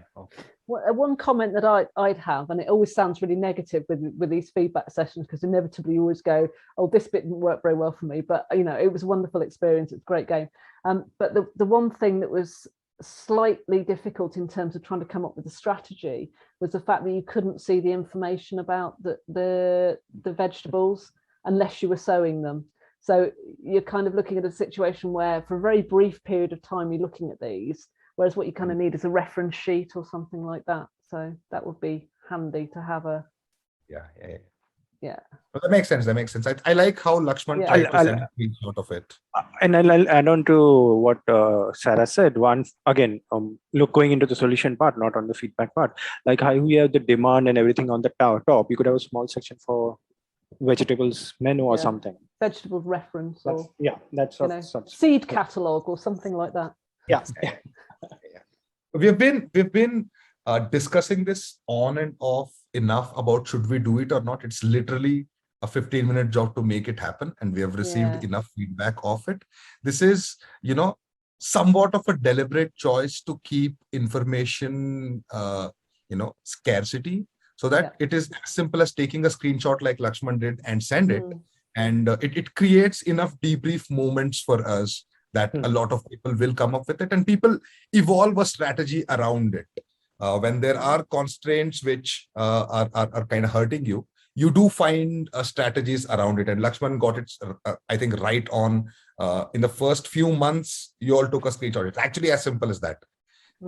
Speaker 1: Well, one comment that I'd have, and it always sounds really negative with these feedback sessions, because inevitably you always go, oh, this bit didn't work very well for me. But, it was a wonderful experience. It's a great game. But the one thing that was slightly difficult in terms of trying to come up with a strategy was the fact that you couldn't see the information about the vegetables unless you were sowing them. So you're kind of looking at a situation where for a very brief period of time you're looking at these, whereas what you kind of need is a reference sheet or something like that. So that would be handy to have a. Yeah.
Speaker 2: Well, that makes sense. I like how Lakshman tried to send a screenshot of it.
Speaker 7: And I'll add on to what Sarah said. One again, going into the solution part, not on the feedback part. Like how we have the demand and everything on the top, you could have a small section for vegetables menu or something.
Speaker 1: Vegetables reference or
Speaker 7: seed
Speaker 1: catalog or something like that.
Speaker 7: Yeah.
Speaker 2: We've been discussing this on and off enough about should we do it or not. It's literally a 15-minute job to make it happen, and we have received enough feedback of it. This is, somewhat of a deliberate choice to keep information, scarcity. so that it is as simple as taking a screenshot like Lakshman did and send it. And it creates enough debrief moments for us that a lot of people will come up with it, and people evolve a strategy around it. When there are constraints which are kind of hurting you, you do find strategies around it. And Lakshman got it, I think, right on. In the first few months, you all took a screenshot. It's actually as simple as that.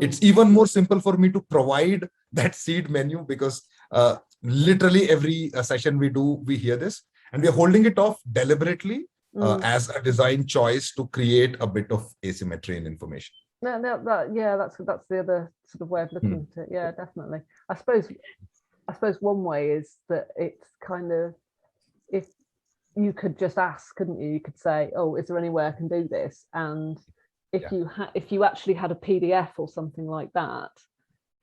Speaker 2: It's even more simple for me to provide that seed menu, because literally every session we do, we hear this, and we're holding it off deliberately as a design choice to create a bit of asymmetry in information.
Speaker 1: Yeah, that's the other sort of way of looking at it. Yeah, definitely. I suppose one way is that it's kind of, if you could just ask, couldn't you? You could say, "Oh, is there any way I can do this?" And if you actually had a PDF or something like that,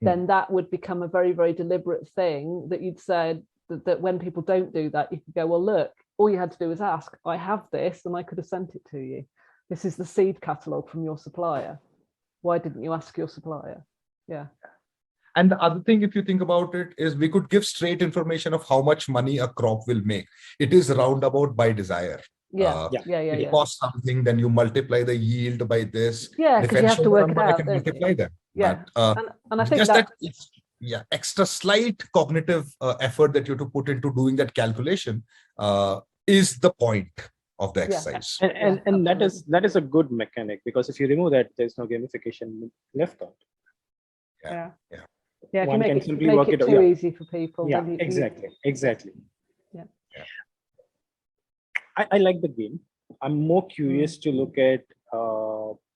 Speaker 1: then that would become a very, very deliberate thing that you'd said that when people don't do that, you could go, "Well, look, all you had to do was ask. I have this, and I could have sent it to you. This is the seed catalog from your supplier. Why didn't you ask your supplier?" Yeah.
Speaker 2: And the other thing, if you think about it, is we could give straight information of how much money a crop will make. It is roundabout by desire. It costs something, then you multiply the yield by this.
Speaker 1: Yeah, because you have to work it out.
Speaker 2: I can multiply them.
Speaker 1: Yeah,
Speaker 2: but,
Speaker 1: and I think
Speaker 2: just that it's, extra slight cognitive effort that you have to put into doing that calculation is the point of the exercise.
Speaker 8: And that is a good mechanic, because if you remove that, there's no gamification left out.
Speaker 1: Yeah,
Speaker 8: One can simply
Speaker 1: make
Speaker 8: work
Speaker 1: it
Speaker 8: it out.
Speaker 1: too easy for people.
Speaker 8: Yeah,
Speaker 1: then
Speaker 8: exactly.
Speaker 1: Yeah.
Speaker 8: I like the game. I'm more curious to look at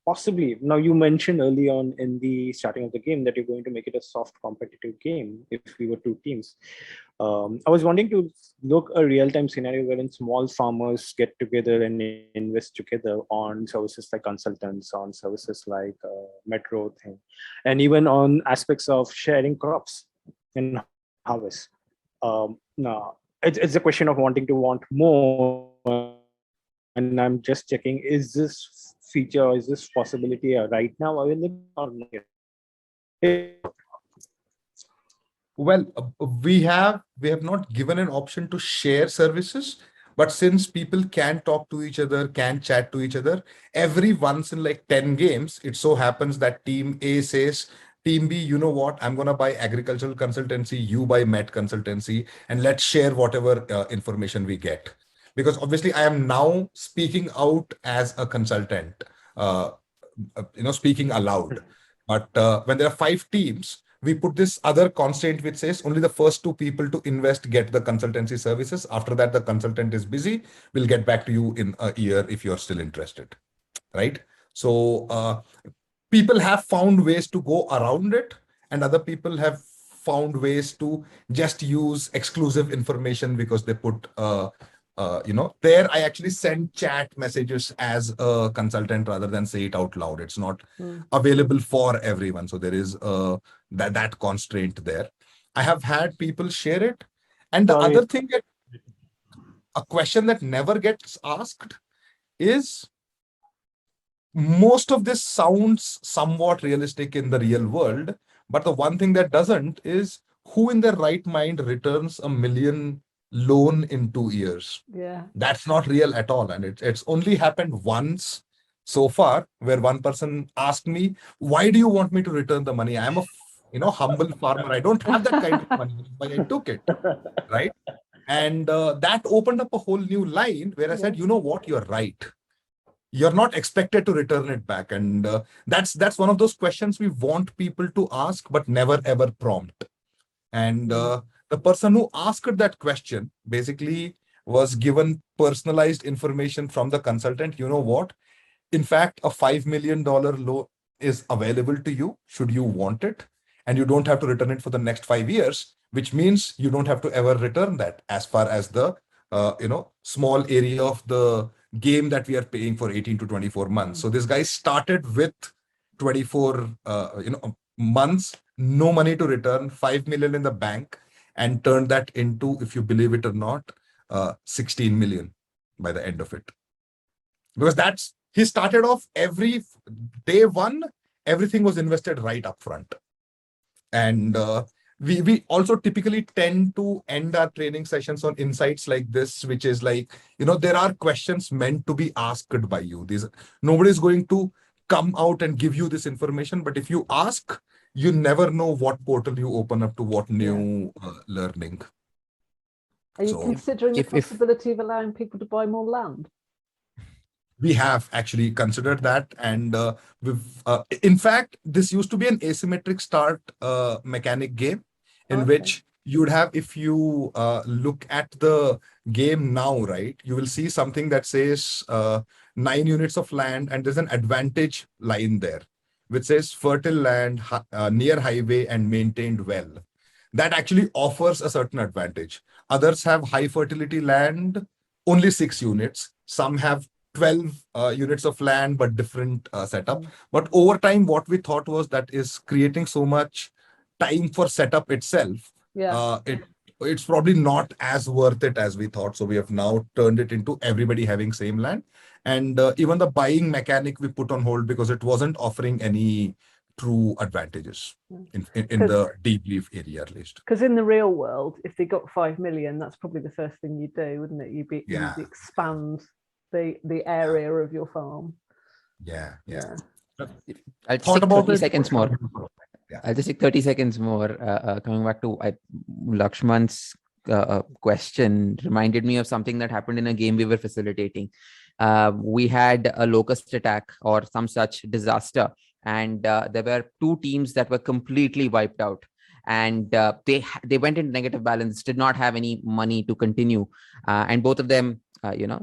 Speaker 8: possibly, now you mentioned early on in the starting of the game that you're going to make it a soft competitive game if we were two teams. I was wanting to look a real-time scenario wherein small farmers get together and invest together on services like consultants, on services like metro thing, and even on aspects of sharing crops and harvest. Now, it's a question of wanting to want more, and I'm just checking, is this feature or is this possibility right now available or not?
Speaker 2: Well, we have not given an option to share services, but since people can talk to each other, can chat to each other, every once in like 10 games, it so happens that team A says, team B, you know what, I'm going to buy agricultural consultancy, you buy Met consultancy, and let's share whatever information we get. Because obviously I am now speaking out as a consultant, speaking aloud. But when there are 5 teams, we put this other constraint which says only the first 2 people to invest get the consultancy services. After that, the consultant is busy. We'll get back to you in a year if you're still interested, right? So people have found ways to go around it, and other people have found ways to just use exclusive information because they put there I actually send chat messages as a consultant rather than say it out loud. It's not available for everyone. So there is that constraint there. I have had people share it. And the other thing, a question that never gets asked is, most of this sounds somewhat realistic in the real world, but the one thing that doesn't is, who in their right mind returns $1 million loan in 2 years?
Speaker 1: Yeah,
Speaker 2: that's not real at all. And it's only happened once so far, where one person asked me, why do you want me to return the money? I'm a humble farmer. I don't have that kind of money, but I took it, right? And that opened up a whole new line where I said, you know what, you're right. You're not expected to return it back. And that's one of those questions we want people to ask, but never ever prompt. And the person who asked that question basically was given personalized information from the consultant. You know what? In fact, a $5 million loan is available to you should you want it. And you don't have to return it for the next 5 years, which means you don't have to ever return that as far as the small area of the game that we are paying for 18 to 24 months. So this guy started with 24 months, no money to return, 5 million in the bank, and turned that into, if you believe it or not, 16 million by the end of it. Because he started off every day one, everything was invested right up front. And we also typically tend to end our training sessions on insights like this, which is like, there are questions meant to be asked by you. Nobody's going to come out and give you this information, but if you ask, you never know what portal you open up to what new learning.
Speaker 1: Are you
Speaker 2: So
Speaker 1: considering the
Speaker 5: if-
Speaker 1: possibility of allowing people to buy more land?
Speaker 2: we have actually considered that, and in fact, this used to be an asymmetric start mechanic game in
Speaker 1: Okay.
Speaker 2: which you would have, if you look at the game now, right, you will see something that says 9 units of land, and there's an advantage line there which says fertile land, near highway, and maintained well. That actually offers a certain advantage. Others have high fertility land, only 6 units. Some have 12 units of land, but different setup. But over time, what we thought was that is creating so much time for setup itself.
Speaker 1: Yeah.
Speaker 2: It's probably not as worth it as we thought. So we have now turned it into everybody having same land. And even the buying mechanic we put on hold because it wasn't offering any true advantages in the debrief area at least.
Speaker 1: Because in the real world, if they got 5 million, that's probably the first thing you'd do, wouldn't it? You'd expand the area of your farm.
Speaker 2: Yeah.
Speaker 5: I'll
Speaker 2: Thought
Speaker 5: take
Speaker 2: about
Speaker 5: 30
Speaker 2: it.
Speaker 5: seconds more.
Speaker 2: Yeah.
Speaker 5: I'll just take 30 seconds more. Coming back to Lakshman's question reminded me of something that happened in a game we were facilitating. We had a locust attack or some such disaster, and there were 2 teams that were completely wiped out. And they went into negative balance, did not have any money to continue. And both of them,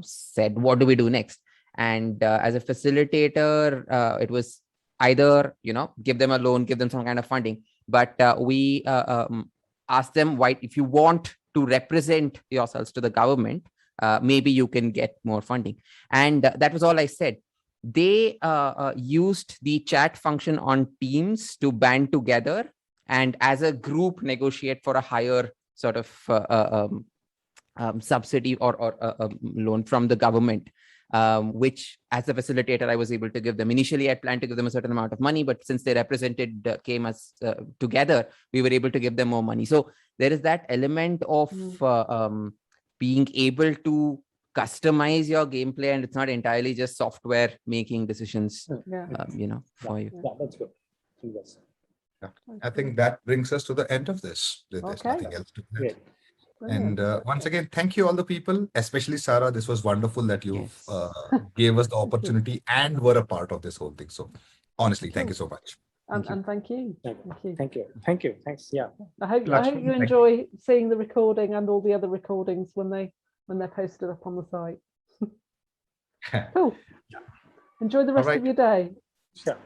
Speaker 5: said, what do we do next? And as a facilitator, it was either, give them a loan, give them some kind of funding. But we asked them, why, if you want to represent yourselves to the government, maybe you can get more funding. And that was all I said. They used the chat function on Teams to band together and as a group negotiate for a higher sort of subsidy or loan from the government, which as a facilitator, I was able to give them. Initially, I planned to give them a certain amount of money, but since they represented came as together, we were able to give them more money. So there is that element of being able to customize your gameplay, and it's not entirely just software making decisions, for you.
Speaker 8: Yeah, that's good. Yes.
Speaker 2: I think that brings us to the end of this. There's
Speaker 1: Okay.
Speaker 2: nothing else to add.
Speaker 8: Great.
Speaker 2: And once again, thank you all the people, especially Sarah. This was wonderful that you gave us the opportunity and were a part of this whole thing. So honestly, thank you so much.
Speaker 1: And thank you.
Speaker 8: Thank you. Thanks. Yeah.
Speaker 1: I hope you enjoy seeing the recording and all the other recordings when they're posted up on the site. Cool. Enjoy the rest of your day.
Speaker 8: Sure.